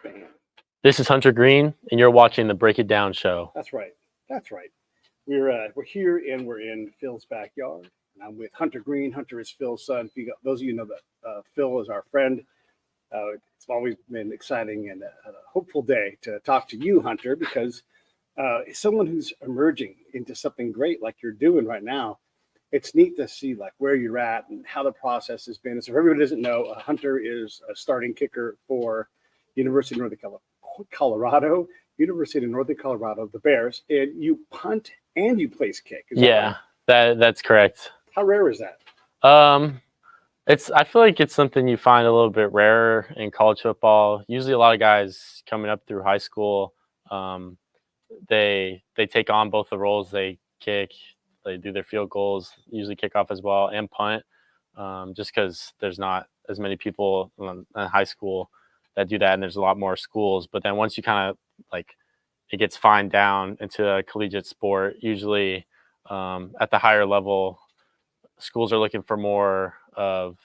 Bam. This is Hunter Green, and you're watching the Break It Down show. That's right. That's right. We're here and we're in Phil's backyard. And I'm with Hunter Green. Hunter is Phil's son. Those of you know that Phil is our friend. It's always been exciting and a hopeful day to talk to you, Hunter, because someone who's emerging into something great like you're doing right now. It's neat to see like where you're at and how the process has been. So if everyone doesn't know, Hunter is a starting kicker for University of Northern Colorado, the Bears, and you punt and you place kick. Is that right? That's correct. How rare is that? I feel like it's something you find a little bit rarer in college football. Usually, a lot of guys coming up through high school, they take on both the roles. They kick, they do their field goals, usually kickoff as well, and punt. Just because there's not as many people in high school that do that, and there's a lot more schools. But then once you kind of like it gets fined down into a collegiate sport, usually at the higher level, schools are looking for more of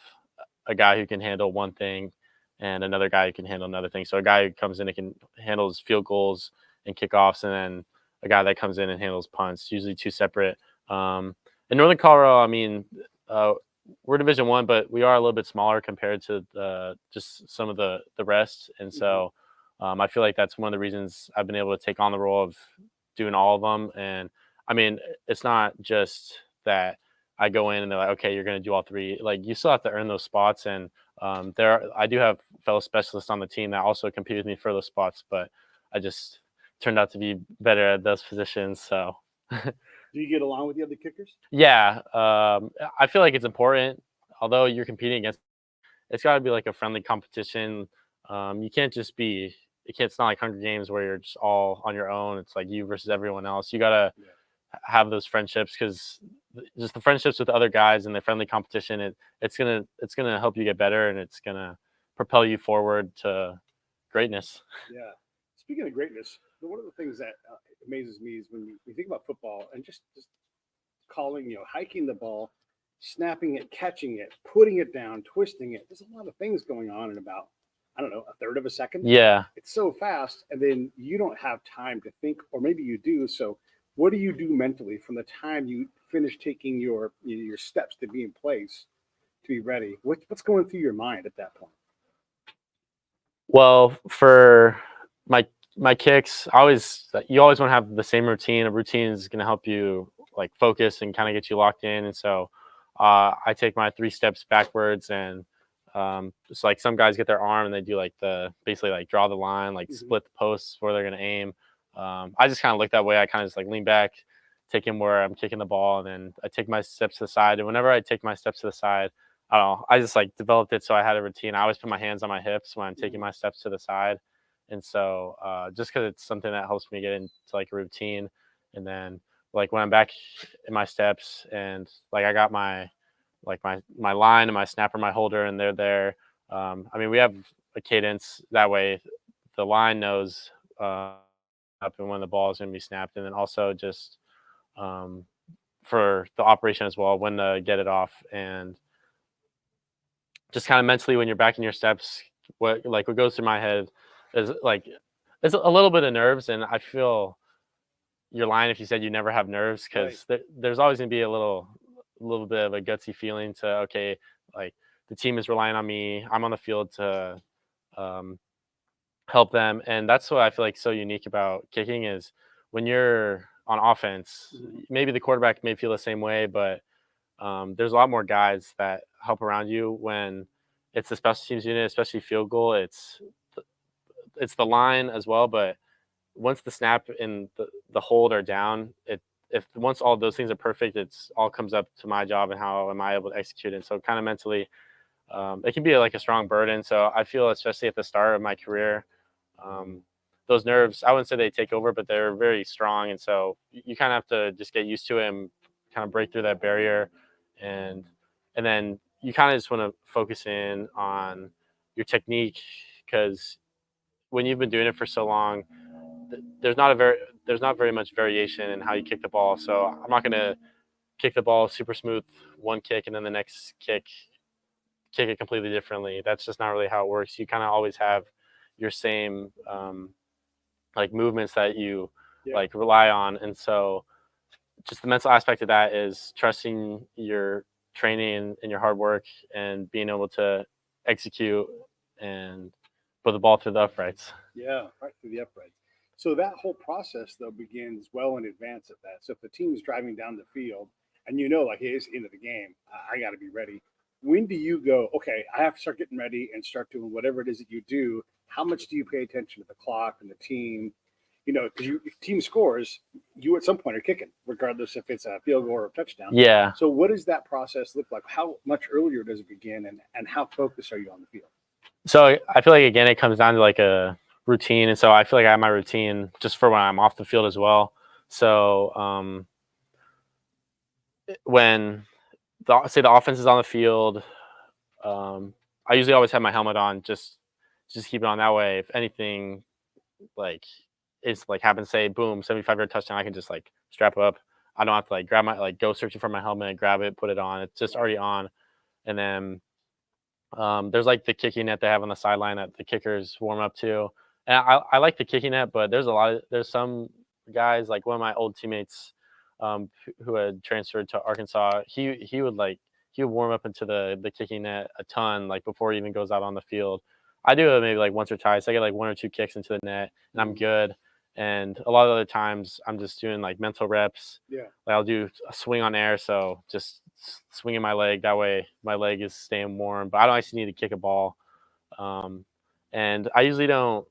a guy who can handle one thing and another guy who can handle another thing. So a guy who comes in and can handles field goals and kickoffs, and then a guy that comes in and handles punts, usually two separate. In Northern Colorado, I mean, we're Division I, but we are a little bit smaller compared to just some of the rest. And so I feel like that's one of the reasons I've been able to take on the role of doing all of them. And I mean, it's not just that I go in and they're like, okay, you're going to do all three. Like, you still have to earn those spots. And I do have fellow specialists on the team that also compete with me for those spots, but I just turned out to be better at those positions. So do you get along with the other kickers? Yeah. I feel like it's important, although you're competing against, it's got to be like a friendly competition. You can't just be, it's not like Hunger Games where you're just all on your own. It's like you versus everyone else. You got to have those friendships, because just the friendships with other guys and the friendly competition, it's gonna help you get better, and it's gonna propel you forward to greatness. Yeah. Speaking of greatness, one of the things that amazes me is when we think about football and just calling, hiking the ball, snapping it, catching it, putting it down, twisting it. There's a lot of things going on in about, I don't know, a third of a second. Yeah. It's so fast, and then you don't have time to think, or maybe you do. So what do you do mentally from the time you finish taking your steps to be in place, to be ready? What's going through your mind at that point? Well, for my kicks, you always want to have the same routine. A routine is going to help you like focus and kind of get you locked in. And so I take my 3 steps backwards, and it's like some guys get their arm and they do like basically like draw the line, like split the posts where they're going to aim. I just kind of look that way. I kind of just like lean back, take in where I'm kicking the ball, and then I take my steps to the side. And whenever I take my steps to the side, I don't know, I just like developed it so I had a routine. I always put my hands on my hips when I'm taking my steps to the side. And so just because it's something that helps me get into like a routine. And then like when I'm back in my steps and like I got my line and my snapper, my holder, and they're there. I mean, we have a cadence that way. The line knows up and when the ball is going to be snapped. And then also just for the operation as well, when to get it off. And just kind of mentally when you're back in your steps, what goes through my head is like it's a little bit of nerves. And I feel you're lying if you said you never have nerves, because there's always going to be a little bit of a gutsy feeling to, okay, like the team is relying on me, I'm on the field to help them. And that's what I feel like so unique about kicking is when you're on offense, maybe the quarterback may feel the same way, but there's a lot more guys that help around you when it's the special teams unit, especially field goal. It's the line as well, but once the snap and the hold are down, once all those things are perfect, it's all comes up to my job and how am I able to execute it. So kind of mentally, it can be like a strong burden. So I feel, especially at the start of my career, those nerves, I wouldn't say they take over, but they're very strong. And so you kind of have to just get used to it and kind of break through that barrier. And then you kind of just want to focus in on your technique, because when you've been doing it for so long, there's not very much variation in how you kick the ball. So I'm not going to kick the ball super smooth one kick and then the next kick it completely differently. That's just not really how it works. You kind of always have your same like movements that you Yeah. like rely on. And so just the mental aspect of that is trusting your training and your hard work and being able to execute and put the ball through the uprights. Yeah, right through the uprights. So that whole process though begins well in advance of that. So if the team is driving down the field and like, hey, it's the end of the game, I got to be ready. When do you go, okay, I have to start getting ready and start doing whatever it is that you do? How much do you pay attention to the clock and the team? Because if team scores, you at some point are kicking, regardless if it's a field goal or a touchdown. Yeah. So what does that process look like? How much earlier does it begin, and how focused are you on the field? So I feel like, again, it comes down to like a routine. And so I feel like I have my routine just for when I'm off the field as well. So when say the offense is on the field, I usually always have my helmet on, just keep it on that way. If anything like it's like happens, say boom, 75-yard touchdown, I can just like strap up. I don't have to like grab my go searching for my helmet, grab it, put it on. It's just already on. And then there's like the kicking net they have on the sideline that the kickers warm up to. And I like the kicking net, but there's some guys, like one of my old teammates who had transferred to Arkansas. He would warm up into the kicking net a ton, like before he even goes out on the field. I do it maybe like once or twice. I get like 1 or 2 kicks into the net and I'm good. And a lot of other times I'm just doing like mental reps. Yeah. Like I'll do a swing on air, so just swinging my leg. That way my leg is staying warm. But I don't actually need to kick a ball. And I usually don't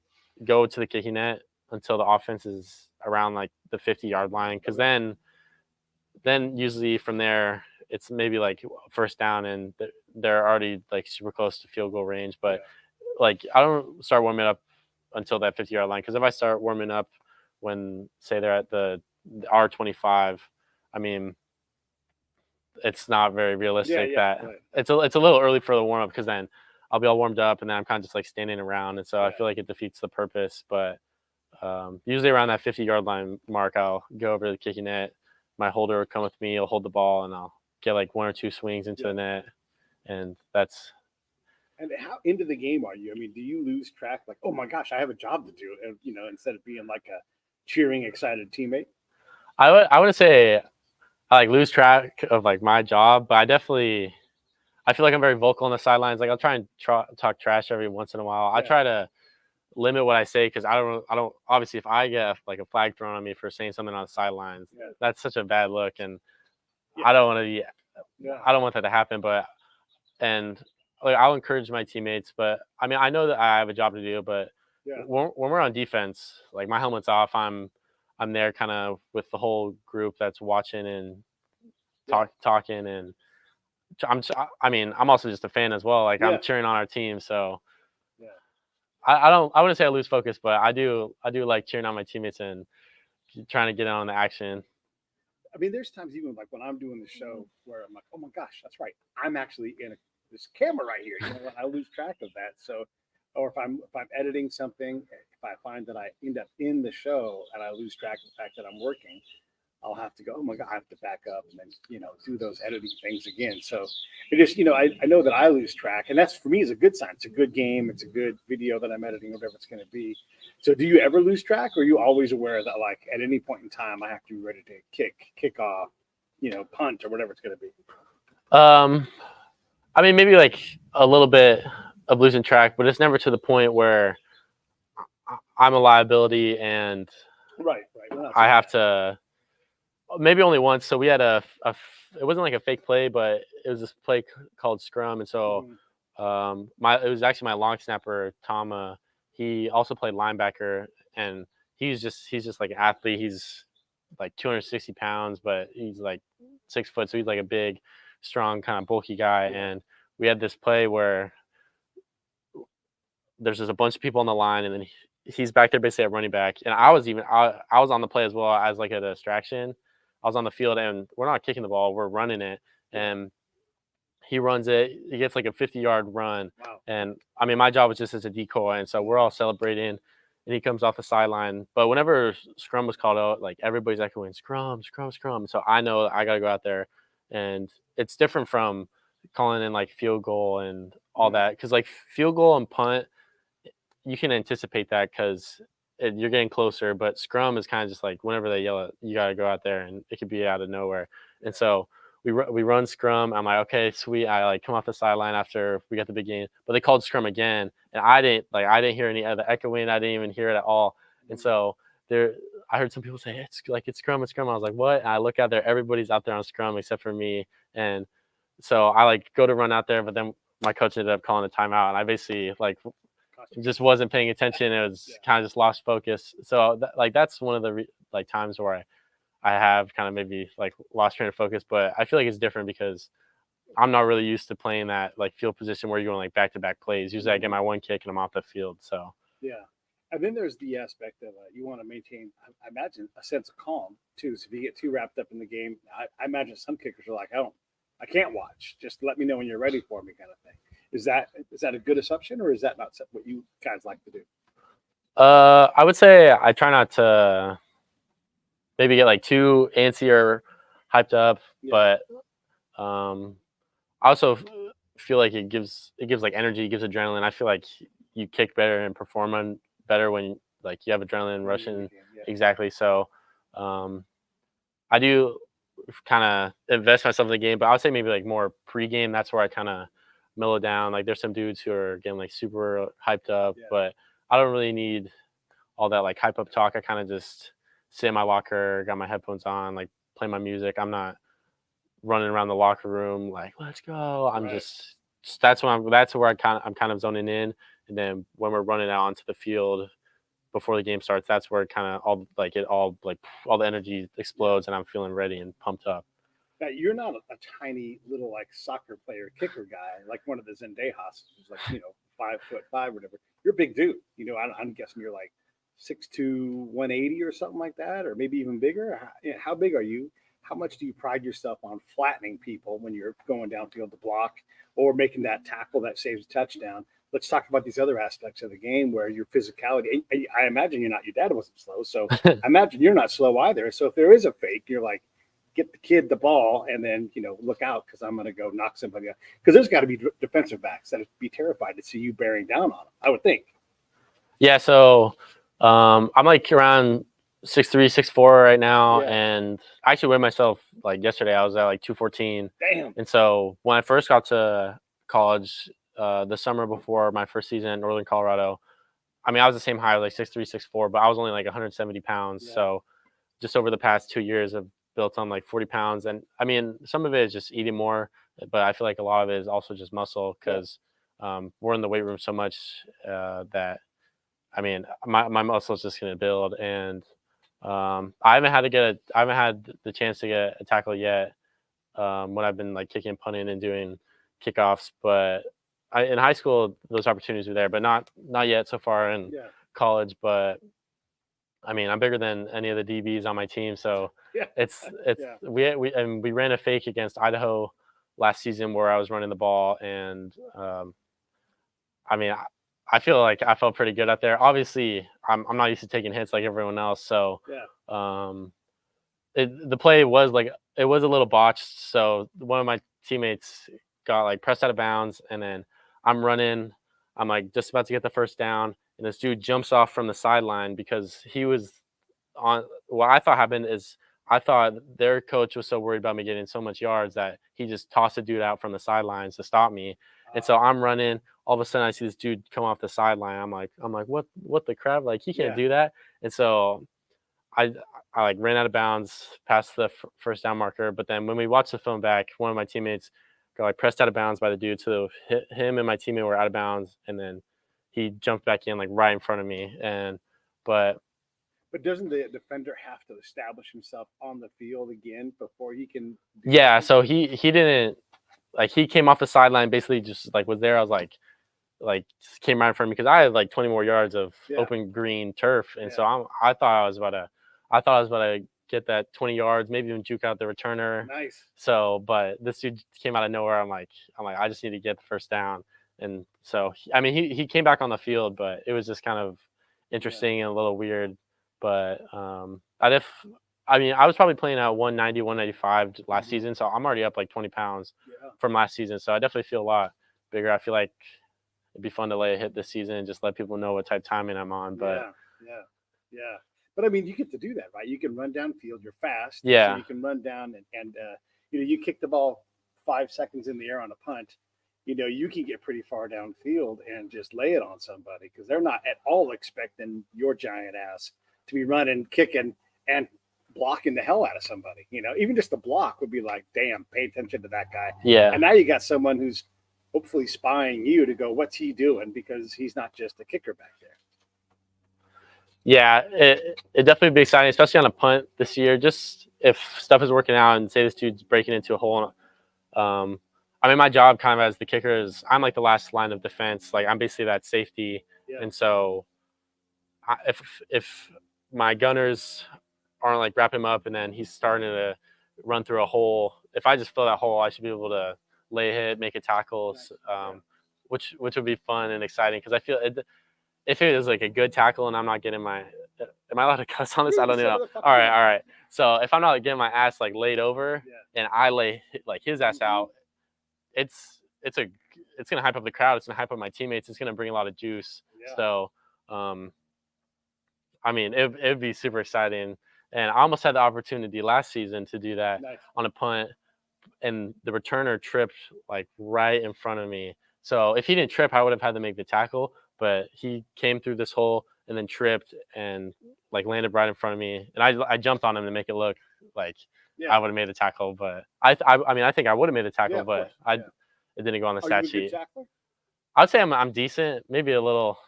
go to the kicking net until the offense is around like the 50-yard line, because then usually from there it's maybe like first down and they're already like super close to field goal range. But like I don't start warming up until that 50-yard line, because if I start warming up when, say, they're at the R25, I mean, it's not very realistic. It's a little early for the warm up, because then I'll be all warmed up and then I'm kind of just like standing around, and so I feel like it defeats the purpose. But usually around that 50-yard line mark, I'll go over to the kicking net. My holder will come with me. He'll hold the ball, and I'll get like 1 or 2 swings into the net, and that's. And how into the game are you? I mean, do you lose track? Like, oh my gosh, I have a job to do, and instead of being like a cheering, excited teammate. I wouldn't say I like lose track of like my job, but I feel like I'm very vocal on the sidelines. Like I'll try and talk trash every once in a while. I try to limit what I say, because I don't obviously, if I get like a flag thrown on me for saying something on the sidelines, that's such a bad look, and I don't want to. I don't want that to happen. And like I'll encourage my teammates, but I mean I know that I have a job to do. But when we're on defense, like my helmet's off, I'm there kind of with the whole group that's watching and talking, and I'm also just a fan as well. Like I'm cheering on our team, so I wouldn't say I lose focus, but I do like cheering on my teammates and trying to get on the action. I mean, there's times even like when I'm doing the show where I'm like, oh my gosh, that's right, I'm actually in this camera right here. I lose track of that. So, or if I'm editing something, if I find that I end up in the show and I lose track of the fact that I'm working, I'll have to go, oh my God, I have to back up and then, do those editing things again. So it just, I know that I lose track, and that's, for me, is a good sign. It's a good game. It's a good video that I'm editing, whatever it's going to be. So do you ever lose track, or are you always aware that like at any point in time, I have to be ready to kick off, punt or whatever it's going to be? I mean, maybe like a little bit of losing track, but it's never to the point where I'm a liability and I have to. Maybe only once. So we had it wasn't like a fake play, but it was this play called scrum, and so it was actually my long snapper Tom. He also played linebacker, and he's just like an athlete. He's like 260 pounds, but he's like 6 foot, so he's like a big, strong, kind of bulky guy. And we had this play where there's just a bunch of people on the line, and then he's back there basically at running back, and I was on the play as well as like a distraction. I was on the field, and we're not kicking the ball, we're running it, and he runs it. He gets like a 50-yard run. Wow. And I mean, my job was just as a decoy, and so we're all celebrating, and he comes off the sideline. But whenever scrum was called out, like everybody's echoing scrum, scrum, scrum. So I know I got to go out there, and it's different from calling in like field goal and all that, because like field goal and punt, you can anticipate that because you're getting closer. But scrum is kind of just like whenever they yell it, you got to go out there, and it could be out of nowhere. And so we run scrum. I'm like, okay, sweet. I like come off the sideline after we got the big game, but they called scrum again, and I didn't hear any of the echoing. I didn't even hear it at all. And so there, I heard some people say it's scrum, it's scrum. I was like, what? And I look out there, everybody's out there on scrum except for me, and so I like go to run out there, but then my coach ended up calling a timeout, and I basically like just wasn't paying attention. It was kind of just lost focus. So that's one of the times where I have kind of maybe like lost train of focus, but I feel like it's different because I'm not really used to playing that like field position where you're going like back to back plays. Usually I get my one kick and I'm off the field. So yeah. And then there's the aspect of you want to maintain, I imagine, a sense of calm too. So if you get too wrapped up in the game, I imagine some kickers are like, I can't watch. Just let me know when you're ready for me, kind of thing. Is that a good assumption, or is that not what you guys like to do? I would say I try not to maybe get like too antsy or hyped up, but I also feel like it gives like energy, it gives adrenaline. I feel like you kick better and perform better when like you have adrenaline rushing. Exactly. So I do kind of invest myself in the game, but I would say maybe like more pregame. That's where I kind of mellow down. Like there's some dudes who are getting like super hyped up, but I don't really need all that like hype up talk. I kind of just sit in my locker, got my headphones on, like play my music. I'm not running around the locker room like let's go. I'm just that's where I'm kind of zoning in, and then when we're running out onto the field before the game starts, that's where it kind of all the energy explodes, and I'm feeling ready and pumped up. Now, you're not a tiny little like soccer player kicker guy like one of the Zendejas, who's like 5'5" or whatever. You're a big dude. I'm guessing you're like 6'2", 180 or something like that, or maybe even bigger. How big are you? How much do you pride yourself on flattening people when you're going downfield to block or making that tackle that saves a touchdown? Let's talk about these other aspects of the game where your physicality. I imagine your dad wasn't slow, so I imagine you're not slow either. So if there is a fake, you're like, get the kid the ball and then look out because I'm going to go knock somebody out. Because there's got to be defensive backs that would be terrified to see you bearing down on them, I would think. Yeah, so I'm like around 6'3", 6'4" right now, and I actually weighed myself like yesterday. I was at like 214. Damn. And so when I first got to college, the summer before my first season in Northern Colorado, I mean I was the same height, like 6'3", 6'4", but I was only like 170 pounds. Yeah. So just over the past 2 years, I've built on like 40 pounds, and I mean some of it is just eating more, but I feel like a lot of it is also just muscle because we're in the weight room so much that. I mean, my muscle is just going to build, and I haven't had the chance to get a tackle yet when I've been like kicking, punting, and doing kickoffs. But in high school, those opportunities were there, but not yet so far in college. But I mean, I'm bigger than any of the DBs on my team, so we ran a fake against Idaho last season where I was running the ball, and I mean. I feel like I felt pretty good out there. Obviously, I'm not used to taking hits like everyone else, so the play was like it was a little botched. So one of my teammates got like pressed out of bounds, and then I'm running. I'm like just about to get the first down, and this dude jumps off from the sideline because he was on. What I thought happened is I thought their coach was so worried about me getting so much yards that he just tossed a dude out from the sidelines to stop me. And so I'm running. All of a sudden, I see this dude come off the sideline. I'm like, what the crap? Like he can't do that. And so I like ran out of bounds past the first down marker. But then when we watched the film back, one of my teammates got like pressed out of bounds by the dude. So him and my teammate were out of bounds, and then he jumped back in like right in front of me. But doesn't the defender have to establish himself on the field again before he can? So he didn't. Like he came off the sideline, basically just like was there. I was like came right in front of me because I had like 20 more yards of open green turf, and so I thought I was about to get that 20 yards, maybe even juke out the returner. Nice. So, but this dude came out of nowhere. I'm like I just need to get the first down, and so I mean he came back on the field, but it was just kind of interesting and a little weird. But I was probably playing at 190, 195 last season, so I'm already up like 20 pounds from last season. So I definitely feel a lot bigger. I feel like it'd be fun to lay a hit this season and just let people know what type of timing I'm on. But yeah. But I mean, you get to do that, right? You can run downfield. You're fast. Yeah. So you can run down and you kick the ball 5 seconds in the air on a punt. You can get pretty far downfield and just lay it on somebody because they're not at all expecting your giant ass to be running, kicking, and blocking the hell out of somebody. Even just the block would be like, damn, pay attention to that guy. Yeah. And now you got someone who's hopefully spying you to go, what's he doing? Because he's not just a kicker back there. Yeah, it definitely be exciting, especially on a punt this year. Just if stuff is working out and say this dude's breaking into a hole. I mean, my job kind of as the kicker is I'm like the last line of defense. Like I'm basically that safety. Yeah. And so if my gunners aren't like wrapping him up and then he's starting to run through a hole, if I just fill that hole, I should be able to lay a hit, make a tackle, which would be fun and exciting because I feel if it is like a good tackle and I'm not getting my – am I allowed to cuss on this? I don't know. All right. So if I'm not getting my ass like laid over and I lay like his ass out, it's gonna hype up the crowd. It's gonna hype up my teammates. It's gonna bring a lot of juice. Yeah. So, I mean, it'd be super exciting. And I almost had the opportunity last season to do that on a punt, and the returner tripped like right in front of me. So if he didn't trip, I would have had to make the tackle. But he came through this hole and then tripped and like landed right in front of me. And I jumped on him to make it look like I would have made the tackle. But I mean, I think I would have made the tackle, but it didn't go on the stat sheet. I'd say I'm decent, maybe a little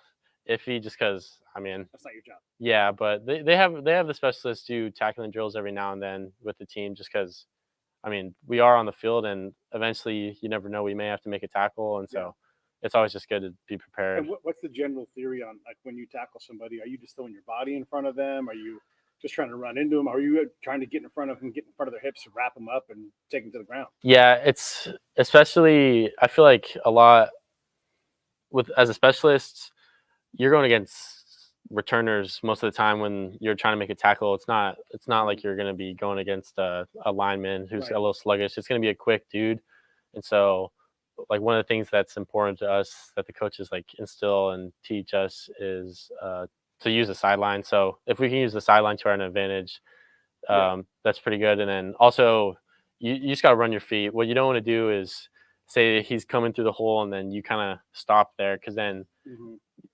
iffy just because, I mean. That's not your job. Yeah, but they have the specialists do tackling drills every now and then with the team just because, I mean, we are on the field and eventually you never know, we may have to make a tackle. And so it's always just good to be prepared. And what's the general theory on like when you tackle somebody? Are you just throwing your body in front of them? Are you just trying to run into them? Are you trying to get in front of them, get in front of their hips, wrap them up, and take them to the ground? Yeah, it's especially, I feel like a lot as a specialist, you're going against returners most of the time when you're trying to make a tackle. It's not like you're going to be going against a lineman who's a little sluggish. It's going to be a quick dude. And so like one of the things that's important to us that the coaches like instill and teach us is to use the sideline. So if we can use the sideline to our advantage, that's pretty good. And then also you just got to run your feet. What you don't want to do is say he's coming through the hole and then you kind of stop there because then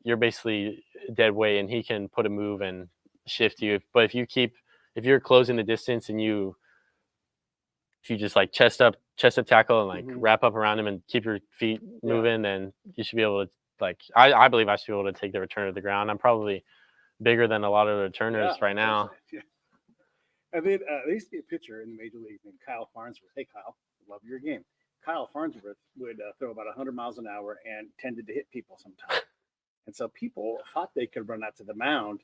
you're basically dead weight and he can put a move and shift you. But if you're closing the distance and if you just like chest up tackle and like wrap up around him and keep your feet moving, then you should be able to like I believe I should be able to take the returner to the ground. I'm probably bigger than a lot of the returners right now. Yeah. And then there used to be a pitcher in the major league named Kyle Farnsworth. Hey Kyle, love your game. Kyle Farnsworth would throw about 100 miles an hour and tended to hit people sometimes. And so people thought they could run out to the mound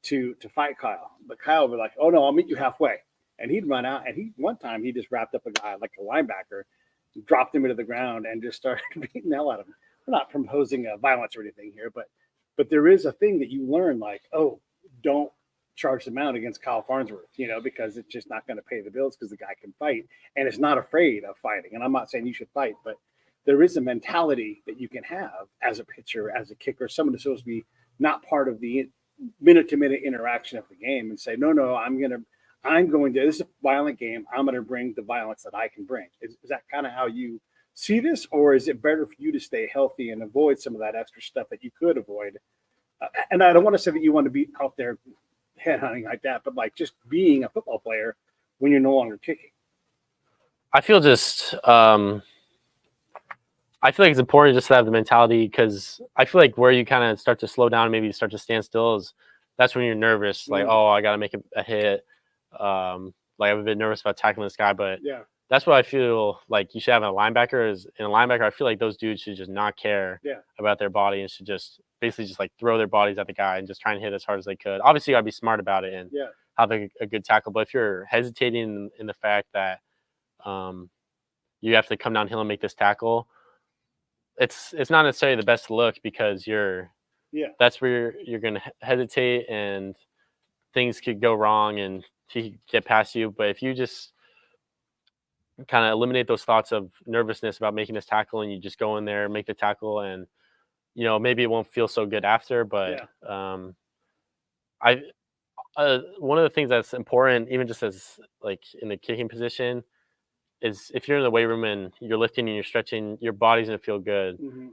to fight Kyle. But Kyle would be like, oh, no, I'll meet you halfway. And he'd run out. And one time he just wrapped up a guy like a linebacker, dropped him into the ground, and just started beating the hell out of him. We're not proposing violence or anything here, but there is a thing that you learn like, oh, don't charge the mound against Kyle Farnsworth, because it's just not going to pay the bills because the guy can fight and is not afraid of fighting. And I'm not saying you should fight, but there is a mentality that you can have as a pitcher, as a kicker, someone who's supposed to be not part of the minute-to-minute interaction of the game and say, no, I'm going to, this is a violent game. I'm going to bring the violence that I can bring. Is that kind of how you see this? Or is it better for you to stay healthy and avoid some of that extra stuff that you could avoid? And I don't want to say that you want to be out there headhunting like that, but like just being a football player when you're no longer kicking. I feel like it's important just to have the mentality because I feel like where you kind of start to slow down, maybe you start to stand still that's when you're nervous. Like, oh, I got to make a hit. Like I'm a bit nervous about tackling this guy, but that's what I feel like you should have in a linebacker I feel like those dudes should just not care about their body and should just basically just like throw their bodies at the guy and just try and hit as hard as they could. Obviously you gotta be smart about it and have a good tackle. But if you're hesitating in the fact that you have to come downhill and make this tackle, it's not necessarily the best look because that's where you're going to hesitate and things could go wrong and he could get past you. But if you just kind of eliminate those thoughts of nervousness about making this tackle and you just go in there, make the tackle and maybe it won't feel so good after, but I one of the things that's important, even just as like in the kicking position, is if you're in the weight room and you're lifting and you're stretching, your body's gonna feel good. Mm-hmm.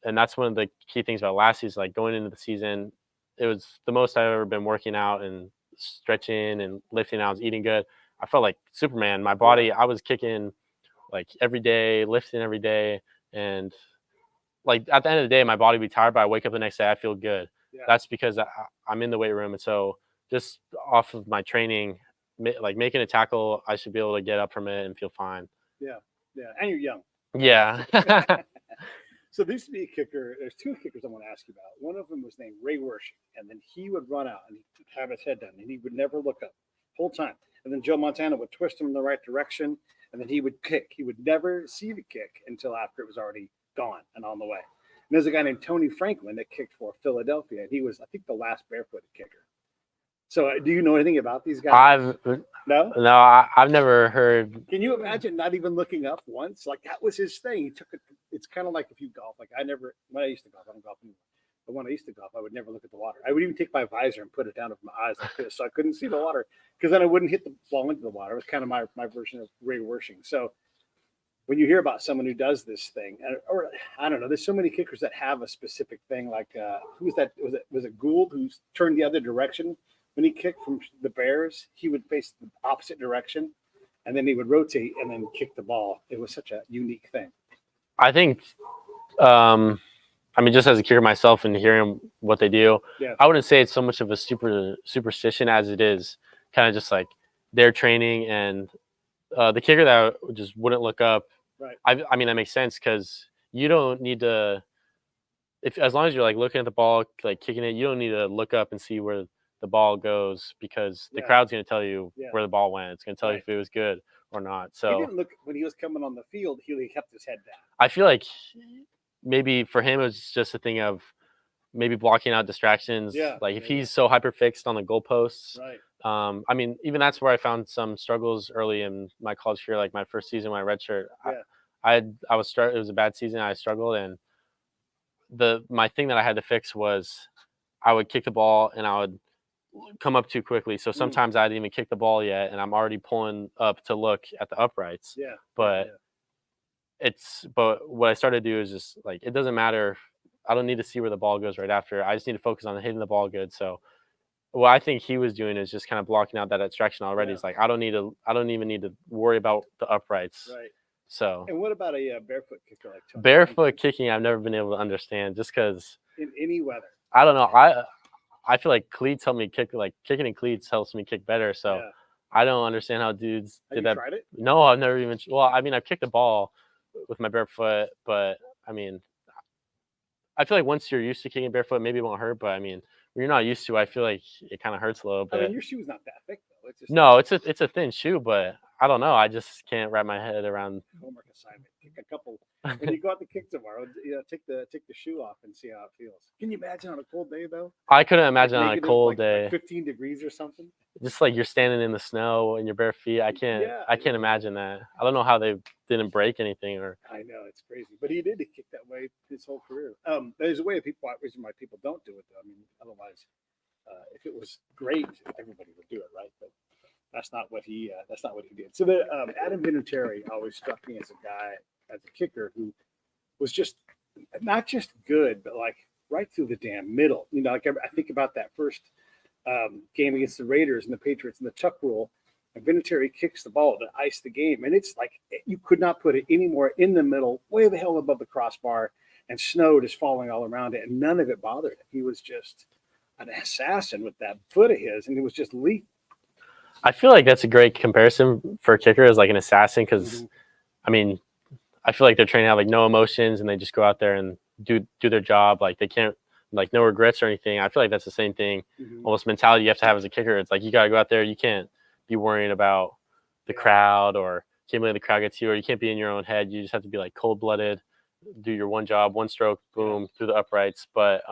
And that's one of the key things about last season. Like going into the season, it was the most I've ever been working out and stretching and lifting. I was eating good. I felt like Superman. My body, I was kicking like every day, lifting every day, and like at the end of the day, my body would be tired, but I wake up the next day, I feel good. Yeah. That's because I'm in the weight room, and so just off of my training, like making a tackle, I should be able to get up from it and feel fine. Yeah. Yeah. And you're young. Yeah. So there used to be a kicker. There's two kickers I want to ask you about. One of them was named Ray Wershing, and then he would run out and he'd have his head down, and he would never look up the whole time. And then Joe Montana would twist him in the right direction, and then he would kick. He would never see the kick until after it was already gone and on the way. And there's a guy named Tony Franklin that kicked for Philadelphia, and he was, I think, the last barefooted kicker. So do you know anything about these guys? No, I've never heard. Can you imagine not even looking up once? Like that was his thing. He took it. It's kind of like if you golf. Like when I used to golf, I don't golf anymore. But when I used to golf, I would never look at the water. I would even take my visor and put it down over my eyes like this, so I couldn't see the water, because then I wouldn't hit the ball into the water. It was kind of my version of Ray Wershing. So when you hear about someone who does this thing, or I don't know, there's so many kickers that have a specific thing. Like who was that? Was it Gould who turned the other direction? When he kicked from the Bears, he would face the opposite direction, and then he would rotate and then kick the ball. It was such a unique thing. I think, just as a kicker myself and hearing what they do, I wouldn't say it's so much of a superstition as it is kind of just like their training and the kicker that just wouldn't look up. Right. I mean, that makes sense because you don't need to, as long as you're like looking at the ball, like kicking it, you don't need to look up and see where the ball goes, because the crowd's going to tell you where the ball went. It's going to tell you if it was good or not. So he didn't look when he was coming on the field. He kept his head down. I feel like maybe for him it was just a thing of maybe blocking out distractions. Like if he's so hyper fixed on the goalposts. Right. Even that's where I found some struggles early in my college career. Like my first season when I redshirt, it was a bad season. I struggled, and my thing that I had to fix was I would kick the ball and I would come up too quickly. So sometimes I didn't even kick the ball yet, and I'm already pulling up to look at the uprights. But what I started to do is just like, it doesn't matter. I don't need to see where the ball goes right after. I just need to focus on hitting the ball good. So what I think he was doing is just kind of blocking out that distraction already. It's like I don't even need to worry about the uprights. Right. So. And what about a barefoot kicker like Tony? Barefoot kicking, I've never been able to understand, just because in any weather. I don't know. I feel like cleats help me kick. Like kicking in cleats helps me kick better. So I don't understand how dudes did that. Have you tried it? No, I've never even. Well, I've kicked a ball with my barefoot, but I feel like once you're used to kicking barefoot, maybe it won't hurt. But when you're not used to, I feel like it kind of hurts a little bit. Your shoe's not that thick though. It's a thin shoe, but I don't know. I just can't wrap my head around. Homework assignment. Kick a couple. When you go out to kick tomorrow, take the shoe off and see how it feels. Can you imagine on a cold day though? I couldn't imagine on a cold day. Like 15 degrees or something. Just like you're standing in the snow in your bare feet. I can't imagine that. I don't know how they didn't break anything or. I know, it's crazy, but he did kick that way his whole career. There's a reason why people don't do it though. Otherwise, if it was great, everybody would do it, right? But that's not what he did. So Adam Vinatieri always struck me as a guy, as a kicker, who was just not just good, but like right through the damn middle. Like I think about that first game against the Raiders and the Patriots and the tuck rule, and Vinatieri kicks the ball to ice the game, and it's like you could not put it anymore in the middle, way the hell above the crossbar, and snow just falling all around it, and none of it bothered him. He was just an assassin with that foot of his, and it was just lethal. I feel like that's a great comparison for a kicker as like an assassin, because I feel like they're trained to have like no emotions and they just go out there and do their job. Like they can't, like, no regrets or anything. I feel like that's the same thing, almost mentality you have to have as a kicker. It's like you gotta go out there. You can't be worrying about the crowd, or can't believe the crowd gets you, or you can't be in your own head. You just have to be like cold blooded, do your one job, one stroke, boom, through the uprights. But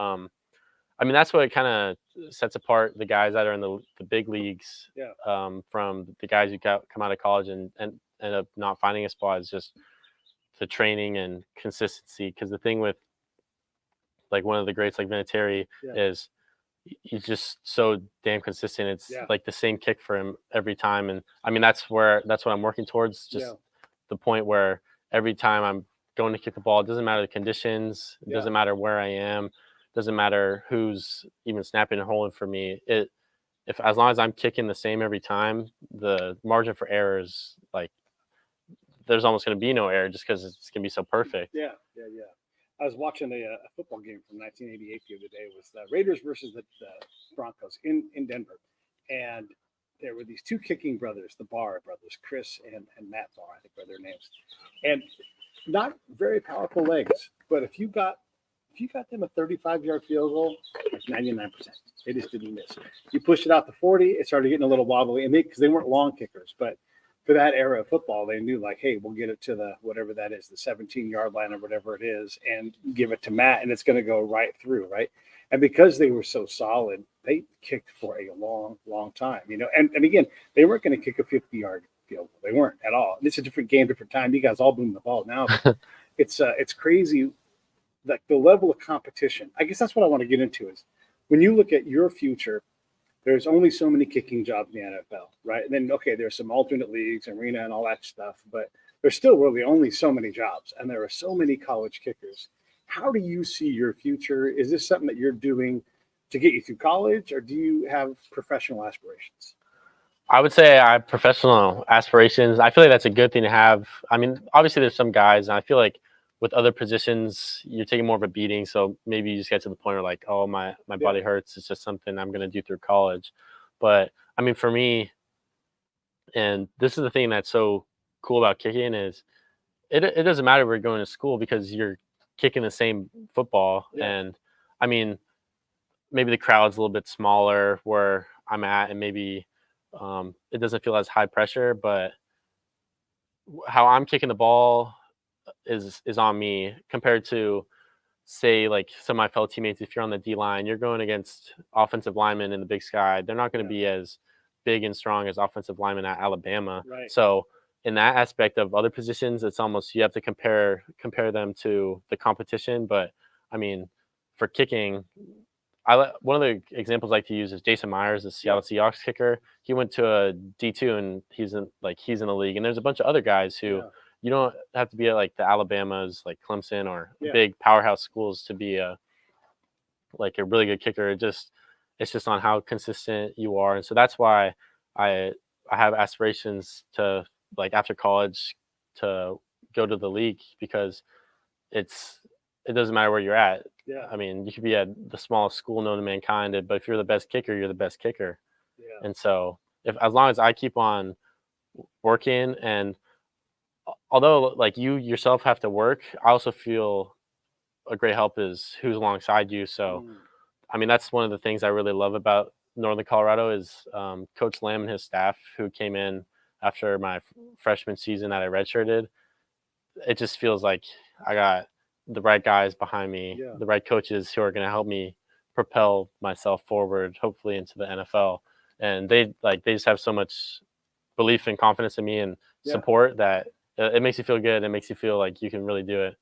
that's what kind of sets apart the guys that are in the big leagues from the guys who come out of college and end up not finding a spot, is just the training and consistency. Because the thing with like one of the greats like Vinatieri Yeah. is he's just so damn consistent. It's Yeah. like the same kick for him every time. And I mean, that's what I'm working towards. Just the point where every time I'm going to kick the ball, it doesn't matter the conditions, it doesn't matter where I am, doesn't matter who's even snapping and holding for me. If as long as I'm kicking the same every time, the margin for error is like there's almost going to be no error just because it's going to be so perfect. Yeah. I was watching a football game from 1988 the other day. It was the Raiders versus the Broncos in Denver. And there were these two kicking brothers, the Barr brothers, Chris and Matt Barr, I think were their names. And not very powerful legs, but if you got them a 35-yard field goal, it's 99%. They just didn't miss. You pushed it out to 40, it started getting a little wobbly, and because they weren't long kickers, but for that era of football, they knew like, hey, we'll get it to the whatever that is, the 17-yard line or whatever it is, and give it to Matt, and it's going to go right through, right? And because they were so solid, they kicked for a long, long time, And again, they weren't going to kick a 50-yard field goal. They weren't at all. And it's a different game, different time. You guys all boom the ball now. It's crazy, like the level of competition. I guess that's what I want to get into is when you look at your future. There's only so many kicking jobs in the NFL, right? And then, okay, there's some alternate leagues, arena, and all that stuff, but there's still really only so many jobs, and there are so many college kickers. How do you see your future? Is this something that you're doing to get you through college, or do you have professional aspirations? I would say I have professional aspirations. I feel like that's a good thing to have. I mean, obviously there's some guys, and I feel like with other positions, you're taking more of a beating. So maybe you just get to the point where like, oh, my body hurts. It's just something I'm going to do through college. But I mean, for me, and this is the thing that's so cool about kicking is it doesn't matter where you're going to school because you're kicking the same football. Yeah. And I mean, maybe the crowd's a little bit smaller where I'm at, and maybe it doesn't feel as high pressure, but how I'm kicking the ball is on me compared to say like some of my fellow teammates. If you're on the D line, you're going against offensive linemen in the Big Sky. They're not going to be as big and strong as offensive linemen at Alabama. Right. So in that aspect of other positions, it's almost you have to compare them to the competition. But I mean, for kicking, one of the examples I like to use is Jason Myers, the Seattle Seahawks kicker. He went to a D2 and he's in the league. And there's a bunch of other guys who you don't have to be at like the Alabamas, like Clemson or big powerhouse schools to be a really good kicker. It's just on how consistent you are. And so that's why I have aspirations to like after college to go to the league because it doesn't matter where you're at. Yeah. I mean, you could be at the smallest school known to mankind, but if you're the best kicker, you're the best kicker. Yeah. And so as long as I keep on working, and although like you yourself have to work, I also feel a great help is who's alongside you. So, I mean, that's one of the things I really love about Northern Colorado is Coach Lamb and his staff who came in after my freshman season that I redshirted. It just feels like I got the right guys behind me, the right coaches who are going to help me propel myself forward, hopefully into the NFL. And they just have so much belief and confidence in me and support that it makes you feel good. It makes you feel like you can really do it.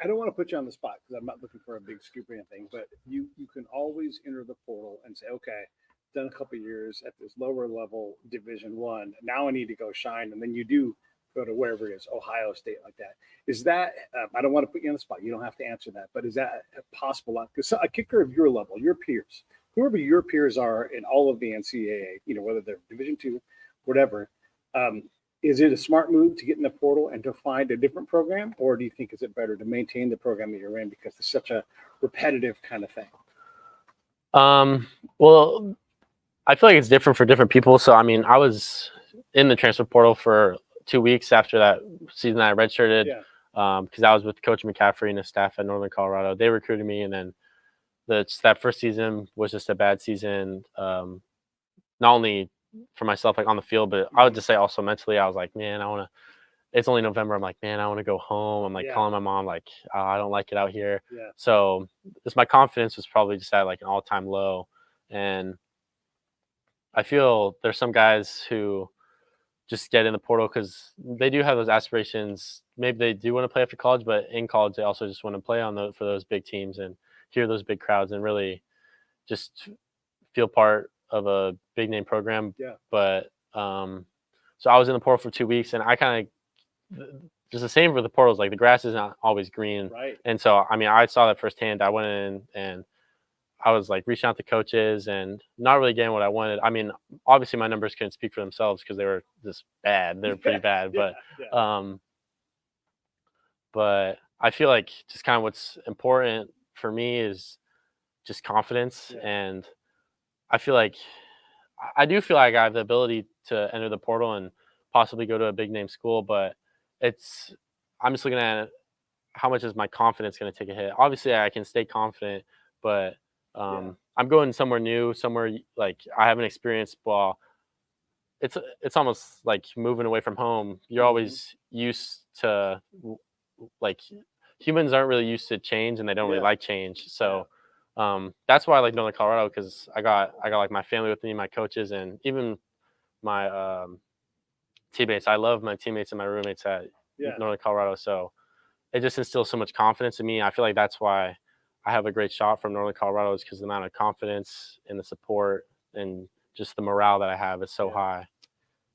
I don't want to put you on the spot because I'm not looking for a big scoop or anything, but you can always enter the portal and say, okay, done a couple of years at this lower level Division I. Now I need to go shine. And then you do go to wherever it is, Ohio State, like that. Is that, I don't want to put you on the spot. You don't have to answer that, but is that possible? Because a kicker of your level, your peers, whoever your peers are in all of the NCAA, whether they're Division II, whatever, is it a smart move to get in the portal and to find a different program? Or do you think is it better to maintain the program that you're in because it's such a repetitive kind of thing? Well, I feel like it's different for different people. So, I mean, I was in the transfer portal for 2 weeks after that season that I redshirted because I was with Coach McCaffrey and his staff at Northern Colorado. They recruited me, and then that first season was just a bad season, not only for myself, like on the field, but I would just say also mentally, I was like, man, it's only November. I'm like, man, I want to go home. I'm like calling my mom, like, oh, I don't like it out here. Yeah. So my confidence was probably just at like an all-time low. And I feel there's some guys who just get in the portal because they do have those aspirations. Maybe they do want to play after college, but in college, they also just want to play for those big teams. And hear those big crowds and really just feel part of a big name program. Yeah. But so I was in the portal for 2 weeks, and I kind of just the same for the portals. Like the grass is not always green, Right. and so I mean I saw that firsthand. I went in and I was like reaching out to coaches and not really getting what I wanted. I mean, obviously my numbers couldn't speak for themselves because they were just bad. They were pretty bad, but I feel like just kind of what's important for me is just confidence, Yeah. and I feel like I do feel like I have the ability to enter the portal and possibly go to a big name school, but I'm just looking at how much is my confidence going to take a hit. Obviously, I can stay confident, but I'm going somewhere new, somewhere like I haven't experienced. Well, it's almost like moving away from home. You're always used to like humans aren't really used to change, and they don't really like change. So that's why I like Northern Colorado, because I got like my family with me, my coaches, and even my teammates. I love my teammates and my roommates at Northern Colorado. So it just instills so much confidence in me. I feel like that's why I have a great shot from Northern Colorado, is because the amount of confidence and the support and just the morale that I have is so high.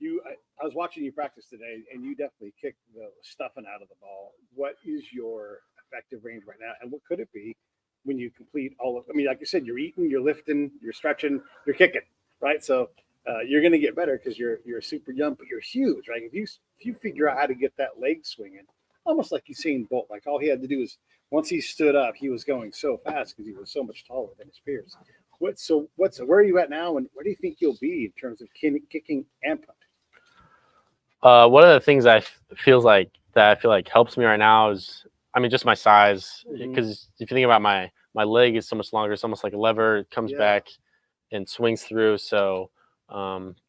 I was watching you practice today, and you definitely kicked the stuffing out of the ball. What is your effective range right now, and what could it be when you complete all of? I mean, like you said, you're eating, you're lifting, you're stretching, you're kicking, right? So you're going to get better because you're super young, but you're huge, right? If you figure out how to get that leg swinging, almost like Usain Bolt, like all he had to do is once he stood up, he was going so fast because he was so much taller than his peers. Where are you at now, and where do you think you'll be in terms of kicking and punting? One of the things I feel like helps me right now is, I mean, just my size. Because if you think about my leg is so much longer, it's almost like a lever. It comes back and swings through. So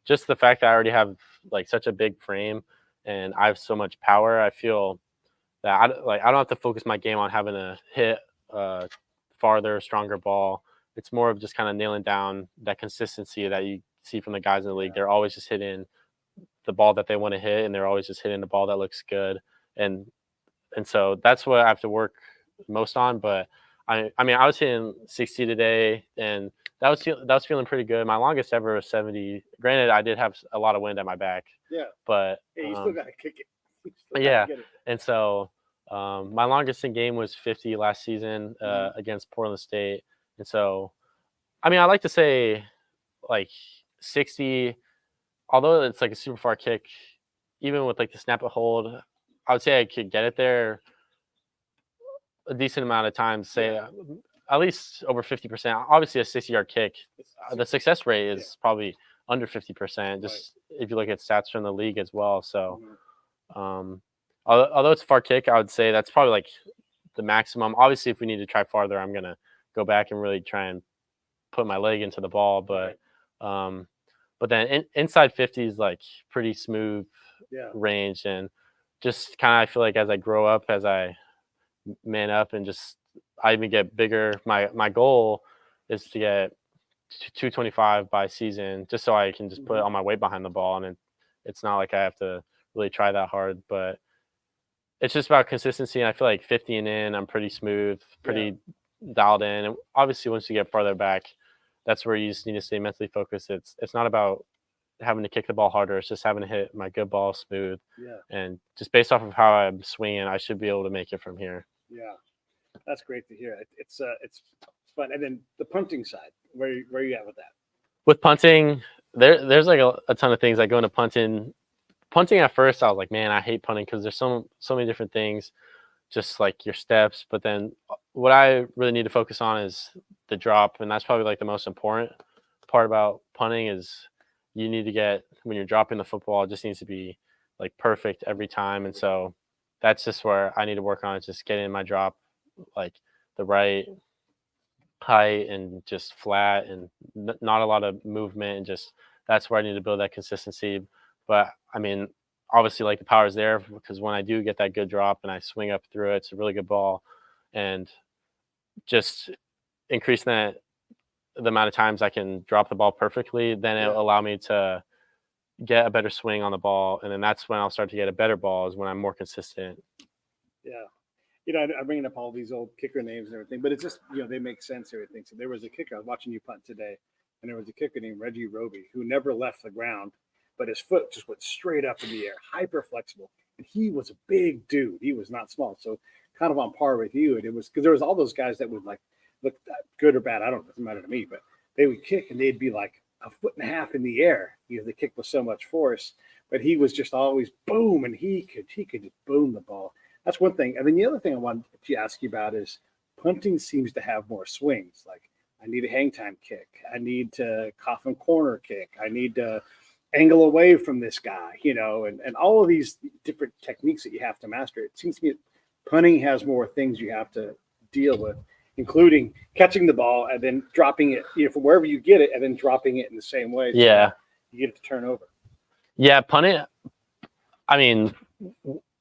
just the fact that I already have like such a big frame and I have so much power, I feel that I don't have to focus my game on having to hit farther, stronger ball. It's more of just kind of nailing down that consistency that you see from the guys in the league. They're always just hitting the ball that they want to hit, and they're always just hitting the ball that looks good. And so that's what I have to work most on. But I mean, I was hitting 60 today, and that was feeling pretty good. My longest ever was 70. Granted, I did have a lot of wind at my back. Yeah. But you still got to kick it. Yeah. And so my longest in game was 50 last season against Portland State. And so, I mean, I like to say like 60. Although it's like a super far kick, even with like the snap and hold, I would say I could get it there a decent amount of times, say at least over 50%. Obviously, a 60-yard kick, the success rate is probably under 50%, just if you look at stats from the league as well. So, although it's a far kick, I would say that's probably like the maximum. Obviously, if we need to try farther, I'm going to go back and really try and put my leg into the ball. But then inside 50 is like pretty smooth range, and just kind of I feel like as I grow up, as I man up, and just I even get bigger. My goal is to get 225 by season, just so I can just put all my weight behind the ball, and it's not like I have to really try that hard, but it's just about consistency. And I feel like 50 and in, I'm pretty smooth, pretty dialed in. And obviously, once you get farther back, that's where you just need to stay mentally focused. It's not about having to kick the ball harder. It's just having to hit my good ball smooth. And just based off of how I'm swinging, I should be able to make it from here. Yeah, that's great to hear. It's fun. And then the punting side, where are you at with that? With punting, there's like a ton of things that go into punting. Punting at first, I was like, man, I hate punting because there's so many different things, just like your steps. But then what I really need to focus on is the drop, and that's probably like the most important part about punting is you need to get, when you're dropping the football, it just needs to be like perfect every time. And so that's just where I need to work on, is just getting my drop like the right height and just flat and not a lot of movement, and just that's where I need to build that consistency. But I mean, obviously, like the power is there, because when I do get that good drop and I swing up through it, it's a really good ball. And just increasing that, the amount of times I can drop the ball perfectly, then it'll allow me to get a better swing on the ball. And then that's when I'll start to get a better ball, is when I'm more consistent. Yeah. I'm bringing up all these old kicker names and everything, but it's just, they make sense and everything. So there was a kicker. I was watching you punt today, and there was a kicker named Reggie Roby who never left the ground, but his foot just went straight up in the air, hyper flexible. And he was a big dude. He was not small. So kind of on par with you. And it was because there was all those guys that would like look good or bad. I don't know. It doesn't matter to me, but they would kick and they'd be like a foot and a half in the air. They kick with so much force, but he was just always boom, and he could just boom the ball. That's one thing. And then the other thing I wanted to ask you about is punting seems to have more swings. Like I need a hang time kick. I need to coffin corner kick. I need to angle away from this guy, and all of these different techniques that you have to master. It seems to me punting has more things you have to deal with, including catching the ball and then dropping it, from wherever you get it and then dropping it in the same way. So Yeah. you get it to turn over. Yeah, punting. I mean,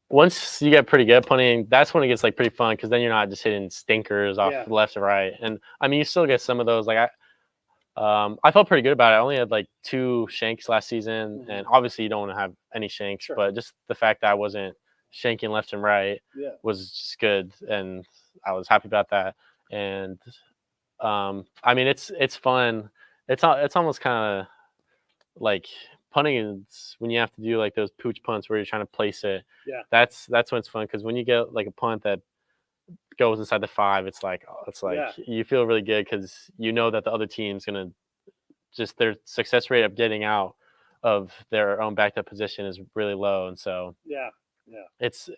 once you get pretty good at punting, that's when it gets like pretty fun because then you're not just hitting stinkers off left to right. And I mean, you still get some of those. Like I felt pretty good about it. I only had like 2 shanks last season, and obviously you don't want to have any shanks, but just the fact that I wasn't shanking left and right was just good, and I was happy about that. And I mean, it's fun. It's almost kind of like punting is when you have to do like those pooch punts where you're trying to place it. Yeah, that's when it's fun because when you get like a punt that goes inside the 5, it's like you feel really good because you know that the other team's gonna just their success rate of getting out of their own backed up position is really low, and so it's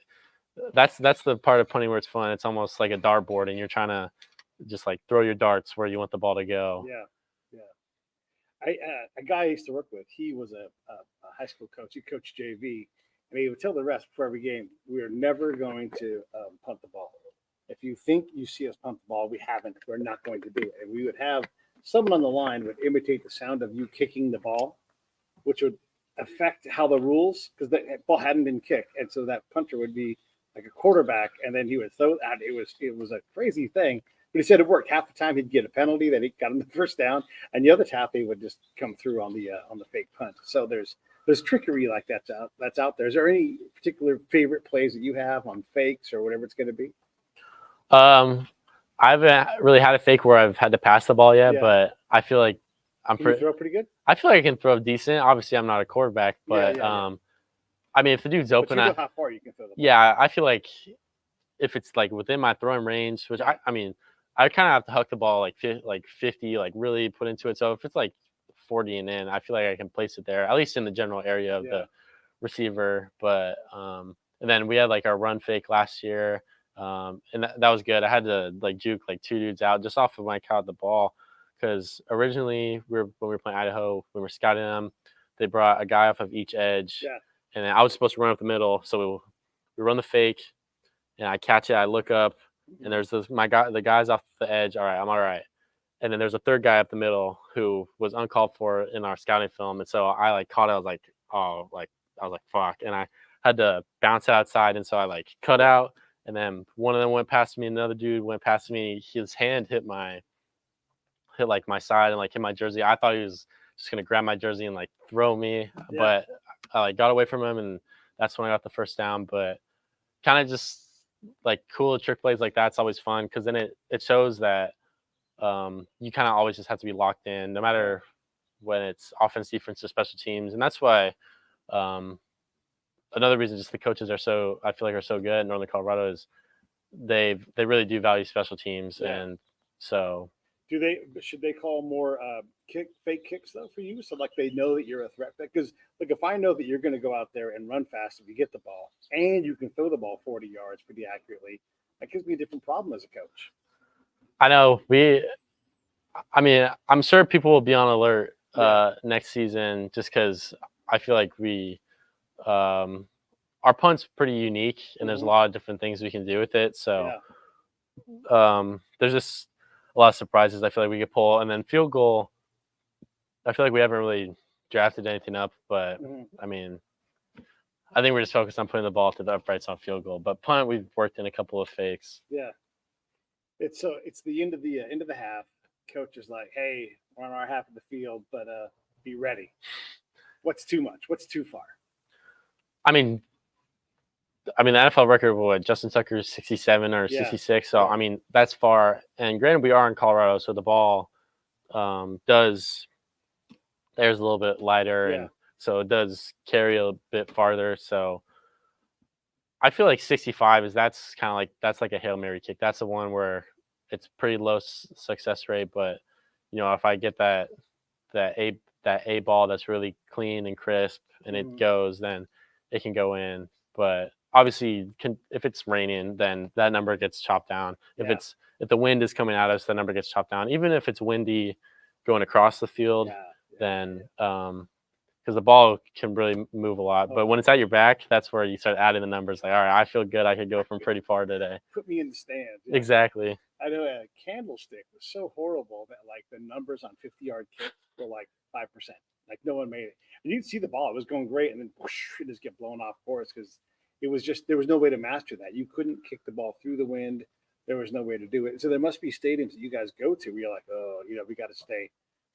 that's the part of punting where it's fun. It's almost like a dartboard, and you're trying to just like throw your darts where you want the ball to go. A guy I used to work with, he was a high school coach. He coached JV, and he would tell the refs before every game, we are never going to punt the ball. If you think you see us punt the ball, we haven't. We're not going to do it. And we would have someone on the line would imitate the sound of you kicking the ball, which would affect how the rules, because the ball hadn't been kicked. And so that punter would be like a quarterback, and then he would throw that. It was a crazy thing. But he said it worked. Half the time he'd get a penalty that he got him the first down, and the other half he would just come through on the fake punt. So there's trickery like that's out there. Is there any particular favorite plays that you have on fakes or whatever it's going to be? I haven't really had a fake where I've had to pass the ball yet, but I feel like Can you throw pretty good? I feel like I can throw decent. Obviously, I'm not a quarterback, but I mean, if the dude's open, but you know how far you can throw the ball. Yeah, I feel like if it's like within my throwing range, which I mean, I kind of have to huck the ball like 50, like really put into it. So if it's like 40 and in, I feel like I can place it there, at least in the general area of the receiver. But and then we had like our run fake last year, and that was good. I had to like juke like 2 dudes out just off of when I caught the ball, because originally when we were playing Idaho, we were scouting them. They brought a guy off of each edge, and then I was supposed to run up the middle. So we run the fake, and I catch it. I look up, and there's the guys off the edge. All right, I'm all right. And then there's a third guy up the middle who was uncalled for in our scouting film. And so I like caught it. I was like, fuck. And I had to bounce outside. And so I like cut out. And then one of them went past me. Another dude went past me. His hand hit my side and like hit my jersey. I thought he was just going to grab my jersey and like throw me. But I like got away from him. And that's when I got the first down. But kind of just like cool trick plays like that's always fun, because then it shows that you kind of always just have to be locked in, no matter when it's offense, defense, or special teams. And that's why another reason just the coaches I feel like are so good in Northern Colorado is they really do value special teams. And so should they call more fake kicks though for you, so like they know that you're a threat? Because like if I know that you're going to go out there and run fast if you get the ball, and you can throw the ball 40 yards pretty accurately, that gives me a different problem as a coach. I know I mean, I'm sure people will be on alert next season, just because I feel like our punt's pretty unique, and there's a lot of different things we can do with it. So there's just a lot of surprises I feel like we could pull. And then field goal, I feel like we haven't really drafted anything up, but I mean, I think we're just focused on putting the ball to the uprights on field goal. But punt, we've worked in a couple of fakes. Yeah, it's the end of the half. Coach is like, "Hey, we're on our half of the field, but be ready." What's too much? What's too far? I mean, I mean, the NFL record, what, Justin Tucker is 67 or Yeah. 66. So, Yeah. I mean, that's far. And granted, we are in Colorado, so the ball there's a little bit lighter, Yeah. and so it does carry a bit farther. So I feel like 65 that's kind of like, that's like a Hail Mary kick. That's the one where it's pretty low success rate, but if I get that A ball that's really clean and crisp and it goes, then it can go in. But obviously, if it's raining, then that number gets chopped down. Yeah. If the wind is coming at us, the number gets chopped down. Even if it's windy going across the field, then because the ball can really move a lot. But when it's at your back, that's where you start adding the numbers. Like, all right, I feel good. I could go from pretty far today. Put me in the stand. Yeah. Exactly. I know a candlestick was so horrible that like the numbers on 50-yard kicks were like 5%. Like no one made it. And you'd see the ball; it was going great, and then whoosh, it just get blown off course because it was just, there was no way to master that. You couldn't kick the ball through the wind. There was no way to do it. So there must be stadiums that you guys go to where you're like, oh, we got to stay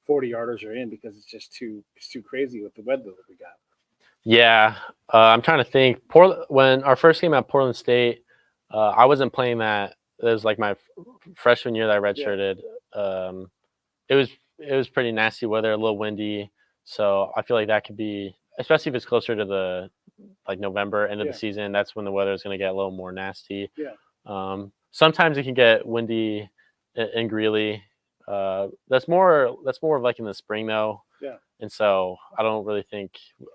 40-yarders are in because it's just too crazy with the weather that we got. Yeah, I'm trying to think. When our first game at Portland State, I wasn't playing that. It was like my freshman year that I redshirted. It was pretty nasty weather, a little windy. So I feel like that could be, especially if it's closer to the November end of the season. That's when the weather is going to get a little more nasty. Yeah. Sometimes it can get windy in Greeley. That's more of like in the spring though. Yeah. And so I don't really think.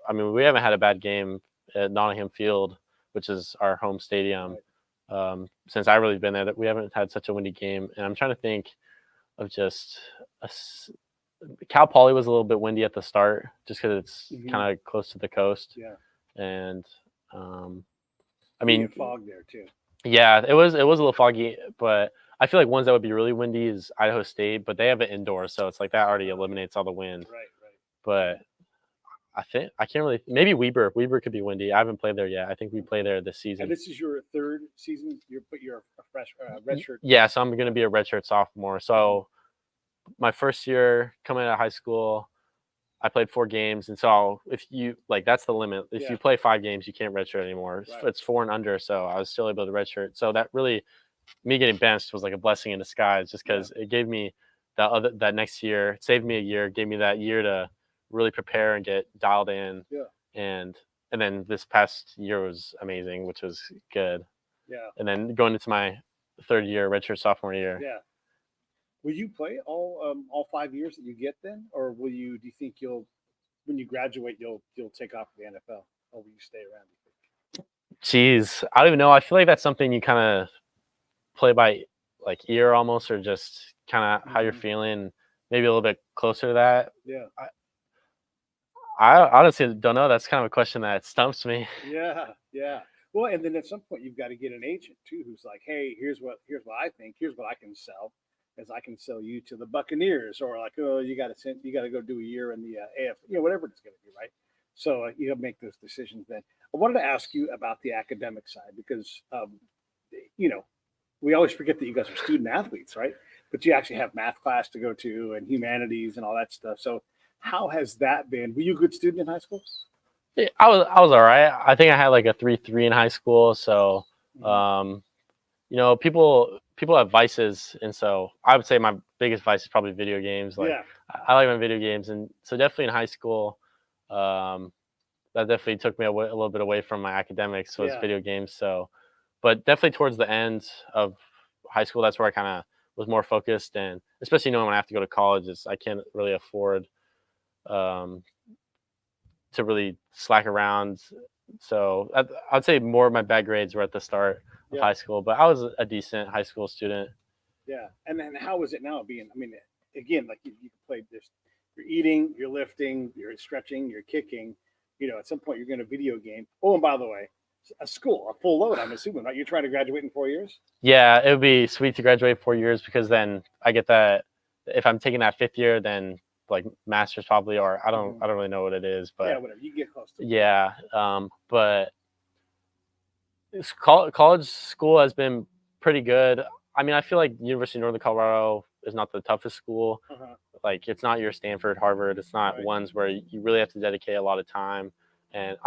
I mean, we haven't had a bad game at Nottingham Field, which is our home stadium, since I've really been there. That we haven't had such a windy game. And I'm trying to think of just Cal Poly was a little bit windy at the start, just because it's kind of close to the coast. Yeah. And I mean, fog there too. Yeah, it was a little foggy, but I feel like ones that would be really windy is Idaho State, but they have it indoors, so it's like that already eliminates all the wind. Right. But I can't really. Maybe Weber could be windy. I haven't played there yet. I think we play there this season. And this is your third season. You're a fresh redshirt. Yeah, so I'm going to be a redshirt sophomore. So my first year coming out of high school, I played 4 games, and so if you that's the limit. If you play 5 games, you can't redshirt anymore. Right. It's 4 and under, so I was still able to redshirt. So that really, me getting benched was like a blessing in disguise, just because it gave me that next year, it saved me a year, gave me that year to really prepare and get dialed in. Yeah. And then this past year was amazing, which was good. Yeah. And then going into my third year, redshirt sophomore year. Yeah. Will you play all 5 years that you get then, or do you think when you graduate you'll take off for the NFL, or will you stay around? You think? Jeez, I don't even know. I feel like that's something you kind of play by ear almost, or just kind of how you're feeling. Maybe a little bit closer to that. Yeah. I honestly don't know. That's kind of a question that stumps me. Yeah. Well, and then at some point you've got to get an agent too, who's like, hey, here's what I think, here's what I can sell. As I can sell you to the Buccaneers, or like, oh, you got to go do a year in the AF, whatever it's going to be, right? So you have to make those decisions. Then I wanted to ask you about the academic side because, we always forget that you guys are student athletes, right? But you actually have math class to go to and humanities and all that stuff. So how has that been? Were you a good student in high school? Yeah, I was all right. I think I had like a 3.3 in high school. So, people have vices, and so I would say my biggest vice is probably video games. I like my video games, and so definitely in high school, that definitely took me a little bit away from my academics, was video games. So, but definitely towards the end of high school, that's where I kind of was more focused, and especially knowing when I have to go to college, I can't really afford to really slack around. So I'd say more of my bad grades were at the start of high school, but I was a decent high school student. Yeah. And then how is it now being, again, like you can play this, you're eating, you're lifting, you're stretching, you're kicking, at some point you're going to video game. Oh, and by the way, a full load, I'm assuming, right? You're trying to graduate in 4 years? Yeah, it would be sweet to graduate 4 years, because then I get that, if I'm taking that 5th year, then master's probably, or I don't really know what it is, but whatever, you get close to it. Yeah. But college school has been pretty good. I feel like University of Northern Colorado is not the toughest school. It's not your Stanford, Harvard. It's not ones where you really have to dedicate a lot of time. And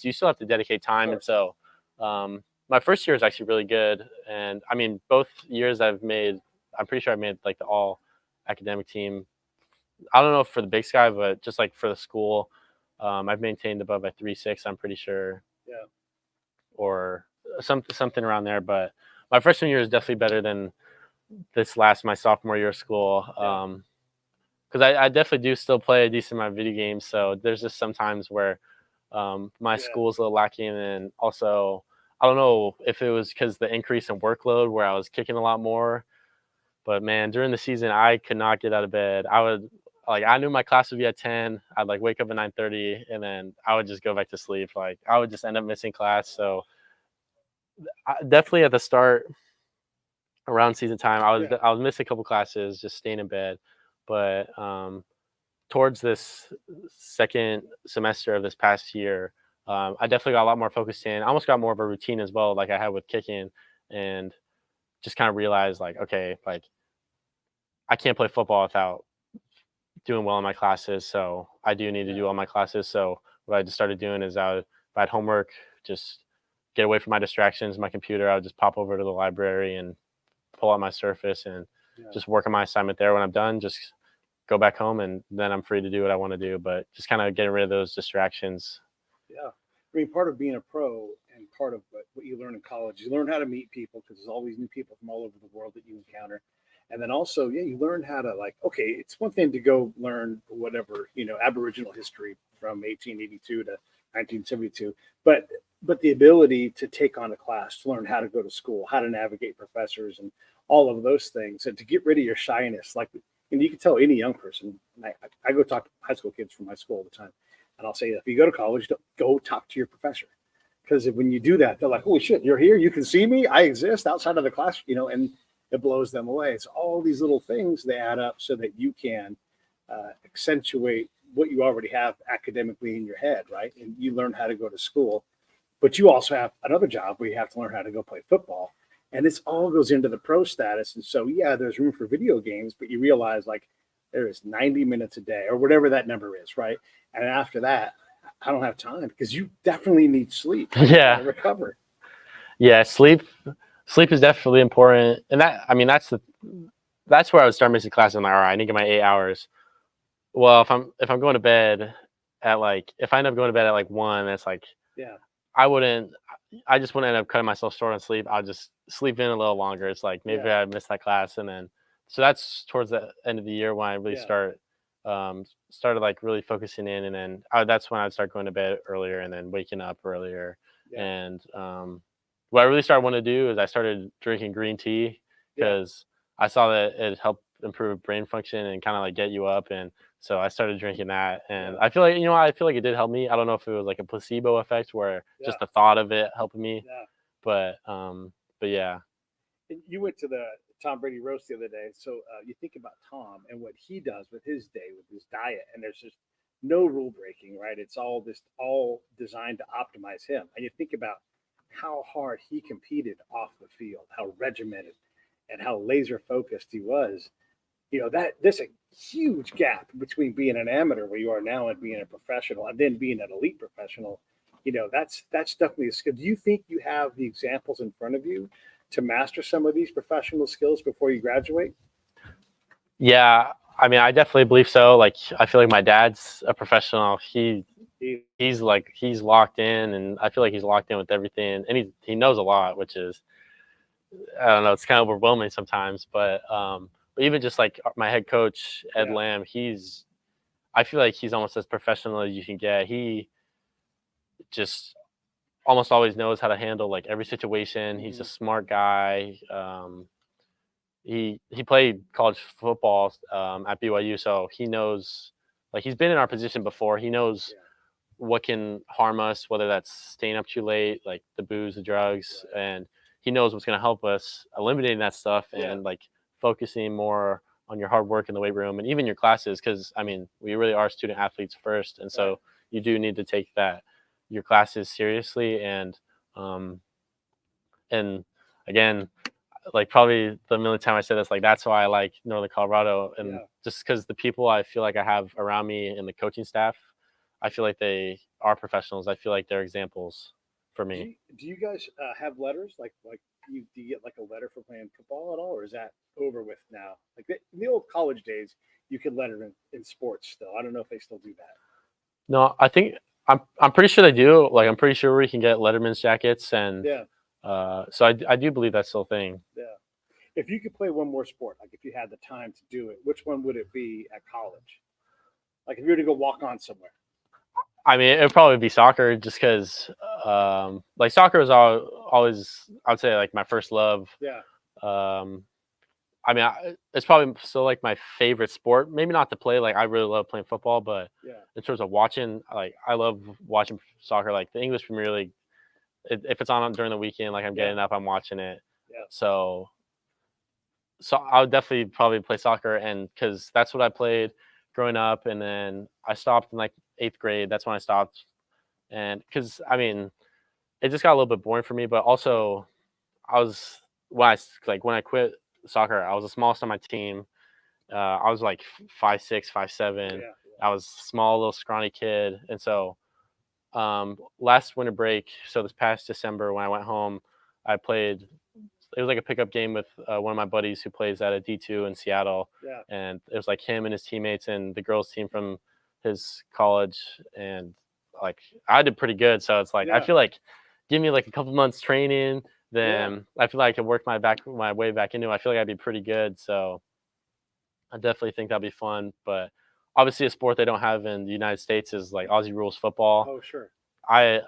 you still have to dedicate time. And so My first year was actually really good, and I mean, both years I'm pretty sure I made like the all academic team. I don't know if for the Big Sky, but just like for the school, I've maintained above a 3.6. I'm pretty sure, Yeah. or something around there. But my freshman year is definitely better than my sophomore year of school. Yeah. Because I definitely do still play a decent amount of video games. So there's just some times where my Yeah. school's a little lacking, and also I don't know if it was because the increase in workload where I was kicking a lot more. But man, during the season, I could not get out of bed. I knew my class would be at 10. I'd like wake up at 9:30, and then I would just go back to sleep. Like I would just end up missing class. So definitely at the start, around season time, Yeah. I was missing a couple classes, just staying in bed. But towards this second semester of this past year, I definitely got a lot more focused in. I almost got more of a routine as well, like I had with kicking, and just kind of realized like, okay, like I can't play football without doing well in my classes. So I do need to do all my classes. So what I just started doing is if I had homework, just get away from my distractions, my computer. I would just pop over to the library and pull out my Surface and just work on my assignment there. When I'm done, just go back home, and then I'm free to do what I want to do. But just kind of getting rid of those distractions. Yeah. I mean, part of being a pro and part of what you learn in college, you learn how to meet people because there's always new people from all over the world that you encounter. And then also, yeah, you learn how to like, okay, it's one thing to go learn whatever, Aboriginal history from 1882 to 1972, but the ability to take on a class, to learn how to go to school, how to navigate professors and all of those things, and to get rid of your shyness. Like, and you can tell any young person, I go talk to high school kids from my school all the time. And I'll say, if you go to college, go talk to your professor. Because when you do that, they're like, holy shit, you're here. You can see me. I exist outside of the class, and it blows them away. So all these little things, they add up so that you can accentuate what you already have academically in your head, right? And you learn how to go to school. But you also have another job where you have to learn how to go play football. And this all goes into the pro status. And so, yeah, there's room for video games, but you realize like there is 90 minutes a day or whatever that number is, right? And after that, I don't have time because you definitely need sleep Yeah. to recover. Yeah, sleep is definitely important. And that's where I would start missing classes. I'm like, all right, I need to get my 8 hours. Well, if I'm going to bed if I end up going to bed at like 1, that's like Yeah. I just wouldn't end up cutting myself short on sleep. I'll just sleep in a little longer. It's like maybe I missed that class, and then so that's towards the end of the year when I really started like really focusing in, and then that's when I'd start going to bed earlier and then waking up earlier. Yeah. And what I really started wanting to do is I started drinking green tea because I saw that it helped improve brain function and kind of like get you up, and so I started drinking that, and I feel like it did help me. I don't know if it was like a placebo effect where just the thought of it helped me, Yeah. but yeah. And you went to the Tom Brady roast the other day. So you think about Tom and what he does with his day, with his diet, and there's just no rule breaking, right? It's all designed to optimize him. And you think about how hard he competed off the field, how regimented and how laser focused he was. That there's a huge gap between being an amateur where you are now and being a professional and then being an elite professional. That's definitely a skill. Do you think you have the examples in front of you to master some of these professional skills before you graduate? Yeah, I mean, I definitely believe so. Like, I feel like my dad's a professional. He's locked in, and I feel like he's locked in with everything, and he knows a lot, which is, I don't know, it's kind of overwhelming sometimes. But even just like my head coach Ed Lamb, I feel like he's almost as professional as you can get. He just almost always knows how to handle like every situation. He's a smart guy. He played college football at BYU, so he knows, like, he's been in our position before. He knows what can harm us, whether that's staying up too late, like the booze, the drugs, and he knows what's going to help us eliminating that stuff and like focusing more on your hard work in the weight room and even your classes, because I mean, we really are student athletes first, and so you do need to take your classes seriously. And again, like probably the millionth time I said this, like that's why I like Northern Colorado, and just because the people I feel like I have around me and the coaching staff, I feel like they are professionals. I feel like they're examples. for me. Do you guys have letters? Do you get like a letter for playing football at all, or is that over with now? Like in the old college days, you could letter in sports still. I don't know if they still do that. No, I think I'm pretty sure they do. Like I'm pretty sure we can get Letterman's jackets, and Yeah, so I do believe that's still a thing. yeah. If you could play one more sport, like if you had the time to do it, which one would it be at college? Like if you were to go walk on somewhere. I mean, it would probably be soccer, just because like soccer was always I would say like my first love. Yeah, Um, I mean, it's probably still like my favorite sport. Maybe not to play. Like I really love playing football, but yeah, in terms of watching, like I love watching soccer. Like the English Premier League, if it's on during the weekend, like I'm yeah, getting up, I'm watching it. yeah, So I would definitely probably play soccer, and because that's what I played growing up, and then I stopped in like 8th grade. That's when I stopped, and because I mean, it just got a little bit boring for me. But also, I was when I quit soccer, I was the smallest on my team. I was like 5'6", 5'7". yeah, I was a small, little scrawny kid, and so last winter break, so this past December when I went home, I played. It was like a pickup game with one of my buddies who plays at a D2 in Seattle, yeah, and it was like him and his teammates and the girls team from his college, and like I did pretty good. So it's like I yeah, feel like give me like a couple months training, yeah, then I feel like I could work my way back into it. I feel like I'd be pretty good. So I definitely think that'd be fun. But obviously, a sport they don't have in the United States is like Aussie rules football. Oh, sure. I,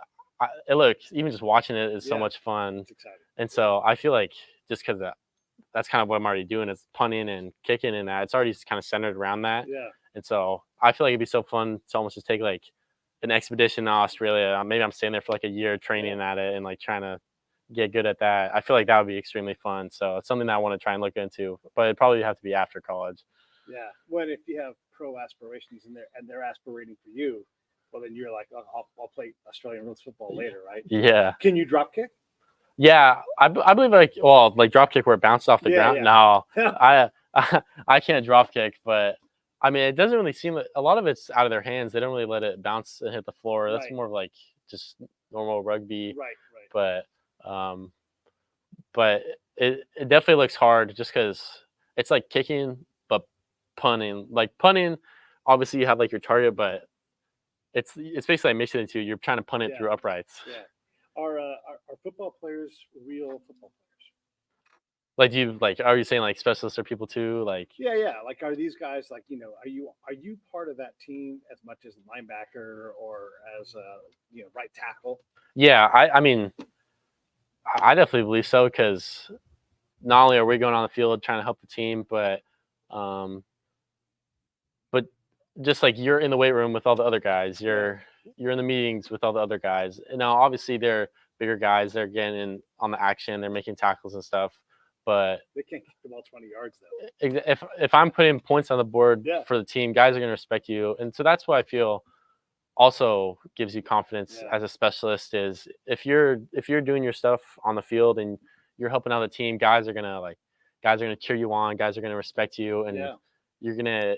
it looks even just watching it is so Yeah, much fun, it's exciting. and so I feel like just because that's kind of what I'm already doing is punting and kicking, and that it's already kind of centered around that, Yeah, and so I feel like it'd be so fun to almost just take like an expedition to Australia. Maybe I'm staying there for like a year training at it and like trying to get good at that. I feel like that would be extremely fun. So it's something that I want to try and look into, but it'd probably have to be after college. yeah. When if you have pro aspirations and they're aspirating for you, well then you're like, oh, I'll play Australian rules football later, right? Yeah. Can you drop kick? Yeah, I believe like drop kick where it bounced off the Yeah, ground. yeah. No, I can't drop kick, but I mean it doesn't really seem like a lot of it's out of their hands. They don't really let it bounce and hit the floor. That's Right, more of like just normal rugby, right, right. but but it definitely looks hard just because it's like kicking but punting. Like punting, obviously you have like your target, but it's basically like mixing the two. You're trying to punt it Yeah, through uprights. yeah. Are football players real football players? Like, do you like? Are you saying like specialists are people too? Like, Yeah, yeah. Like, are these guys like are you part of that team as much as a linebacker or as a right tackle? yeah, I mean, I definitely believe so because not only are we going on the field trying to help the team, um, but just like you're in the weight room with all the other guys, Yeah, you're in the meetings with all the other guys. And now, obviously, they're bigger guys. They're getting in on the action. They're making tackles and stuff. But they can't kick the ball 20 yards though. if I'm putting points on the board Yeah, for the team, guys are going to respect you, and so that's what I feel also gives you confidence yeah, as a specialist is if you're doing your stuff on the field and you're helping out the team, guys are gonna cheer you on, guys are gonna respect you, and yeah, you're gonna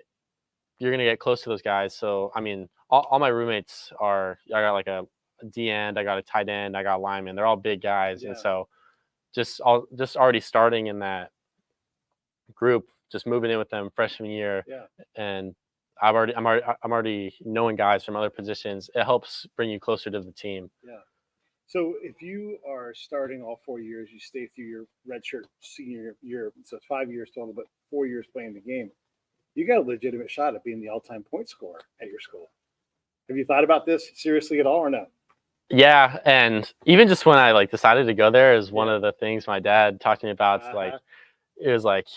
you're gonna get close to those guys. So I mean, all my roommates are I got like a D end, I got a tight end, I got a lineman. They're all big guys, and yeah, so just already starting in that group, just moving in with them freshman year, yeah, and I'm already knowing guys from other positions. It helps bring you closer to the team. yeah. So if you are starting all 4 years, you stay through your redshirt senior year, so it's 5 years total, but 4 years playing the game. You got a legitimate shot at being the all-time point scorer at your school. Have you thought about this seriously at all, or no? Yeah, and even just when I like decided to go there is one Yeah. of the things my dad talked to me about. It's like Uh-huh. it was like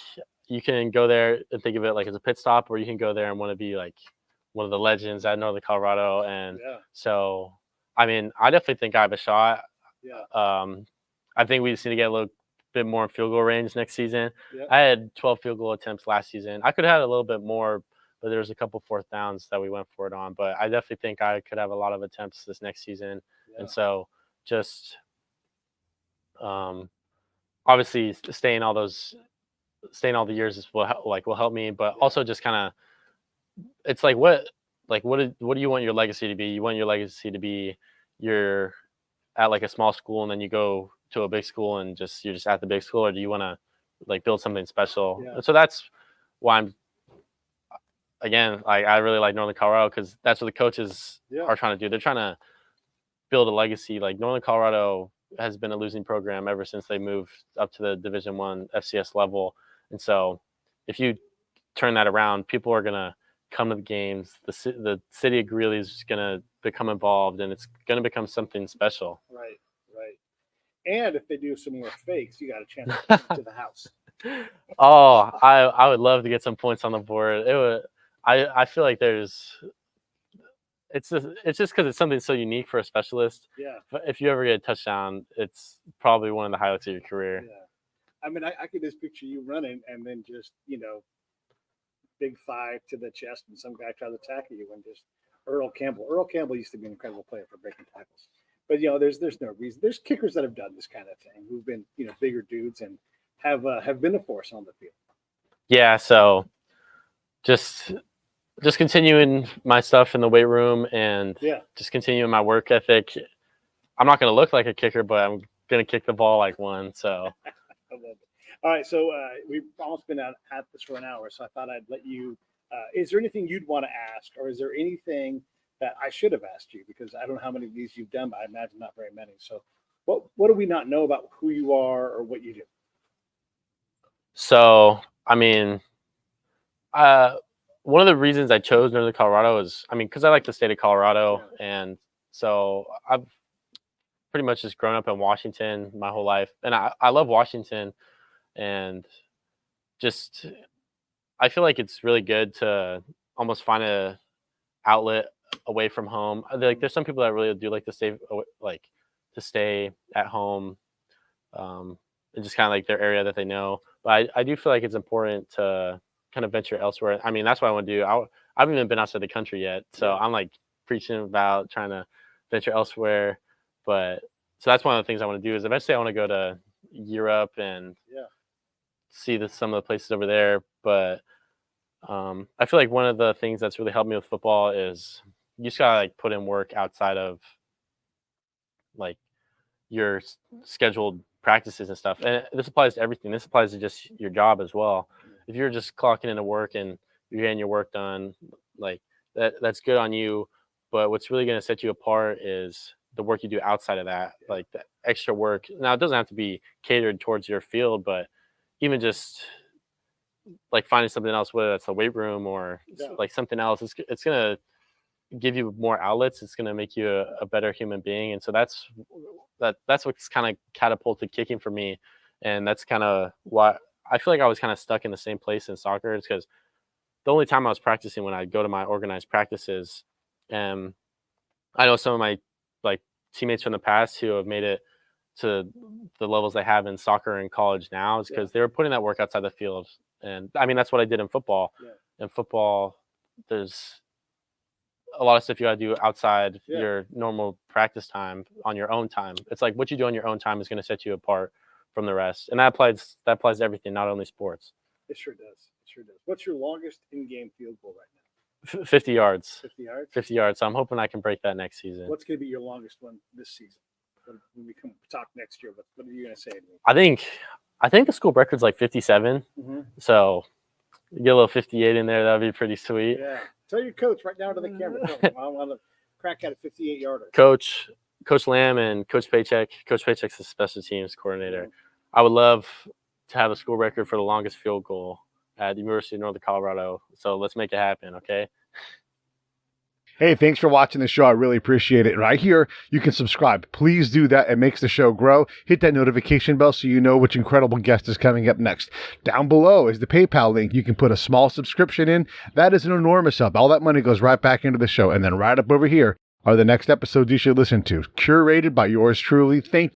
you can go there and think of it like as a pit stop, or you can go there and want to be like one of the legends at Northern Colorado. And Yeah, so, I mean, I definitely think I have a shot. yeah, I think we just need to get a little bit more in field goal range next season. yeah, I had 12 field goal attempts last season. I could have had a little bit more, but there was a couple fourth downs that we went for it on. But I definitely think I could have a lot of attempts this next season. yeah, And so, just um, obviously staying all the years is will help me, but yeah, also just kind of it's like what do you want your legacy to be? You want your legacy to be your at like a small school and then you go to a big school and you're just at the big school, or do you want to like build something special? Yeah. And so that's why I really like Northern Colorado, because that's what the coaches are trying to do. They're trying to build a legacy. Like Northern Colorado has been a losing program ever since they moved up to the Division I FCS level. And so if you turn that around, people are going to come to the games. The city of Greeley is going to become involved, and it's going to become something special. Right. And if they do some more fakes, you got a chance to come to the house. Oh, I would love to get some points on the board. I feel like it's just because it's something so unique for a specialist. Yeah. But if you ever get a touchdown, it's probably one of the highlights of your career. Yeah. I mean, I could just picture you running and then just, big 5 to the chest and some guy tries to tackle you, and just Earl Campbell. Earl Campbell used to be an incredible player for breaking tackles. But, there's no reason. There's kickers that have done this kind of thing who've been, bigger dudes and have been a force on the field. Yeah, so just continuing my stuff in the weight room and just continuing my work ethic. I'm not going to look like a kicker, but I'm going to kick the ball like one. So I love it. All right, so we've almost been at this for an hour, so I thought I'd let you. Is there anything you'd want to ask, or is there anything that I should have asked you? Because I don't know how many of these you've done, but I imagine not very many. So what do we not know about who you are or what you do? So, I mean, one of the reasons I chose Northern Colorado is, because I like the state of Colorado. And so I've pretty much just grown up in Washington my whole life. And I love Washington, and just I feel like it's really good to almost find a outlet away from home. Like there's some people that really do like to stay at home, and just kind of like their area that they know. But I do feel like it's important to kind of venture elsewhere. That's what I want to do. I haven't even been outside the country yet, so I'm like preaching about trying to venture elsewhere. But so that's one of the things I want to do, is eventually I want to go to Europe and see some of the places over there. But I feel like one of the things that's really helped me with football is you just gotta like put in work outside of like your scheduled practices and stuff. And this applies to everything. This applies to just your job as well. If you're just clocking into work and you're getting your work done, like that's good on you. But what's really going to set you apart is the work you do outside of that, like the extra work. Now, it doesn't have to be catered towards your field, but even just like finding something else, whether that's a weight room or like something else, it's going to give you more outlets. It's going to make you a better human being. And so that's what's kind of catapulted kicking for me. And that's kind of why I feel like I was kind of stuck in the same place in soccer. It's because the only time I was practicing when I'd go to my organized practices, and I know some of my like teammates from the past who have made it to the levels they have in soccer and college now, is because they were putting that work outside the field. And that's what I did in football. In football, there's a lot of stuff you got to do outside your normal practice time on your own time. It's like what you do on your own time is going to set you apart from the rest. And that applies to everything, not only sports. It sure does. What's your longest in-game field goal right now? 50 yards. 50 yards? 50 yards. So I'm hoping I can break that next season. What's going to be your longest one this season? When we come talk next year, what are you going to say to me? I think the school record's like 57. Mm-hmm. So you get a little 58 in there. That would be pretty sweet. Yeah. Tell your coach right now to the camera. I want to crack at a 58-yarder. Coach Lamb and Coach Paycheck. Coach Paycheck's the special teams coordinator. Mm-hmm. I would love to have a school record for the longest field goal at the University of Northern Colorado. So let's make it happen, okay? Hey, thanks for watching the show. I really appreciate it. Right here, you can subscribe. Please do that. It makes the show grow. Hit that notification bell so you know which incredible guest is coming up next. Down below is the PayPal link. You can put a small subscription in. That is an enormous help. All that money goes right back into the show. And then right up over here are the next episodes you should listen to, curated by yours truly. Thank you.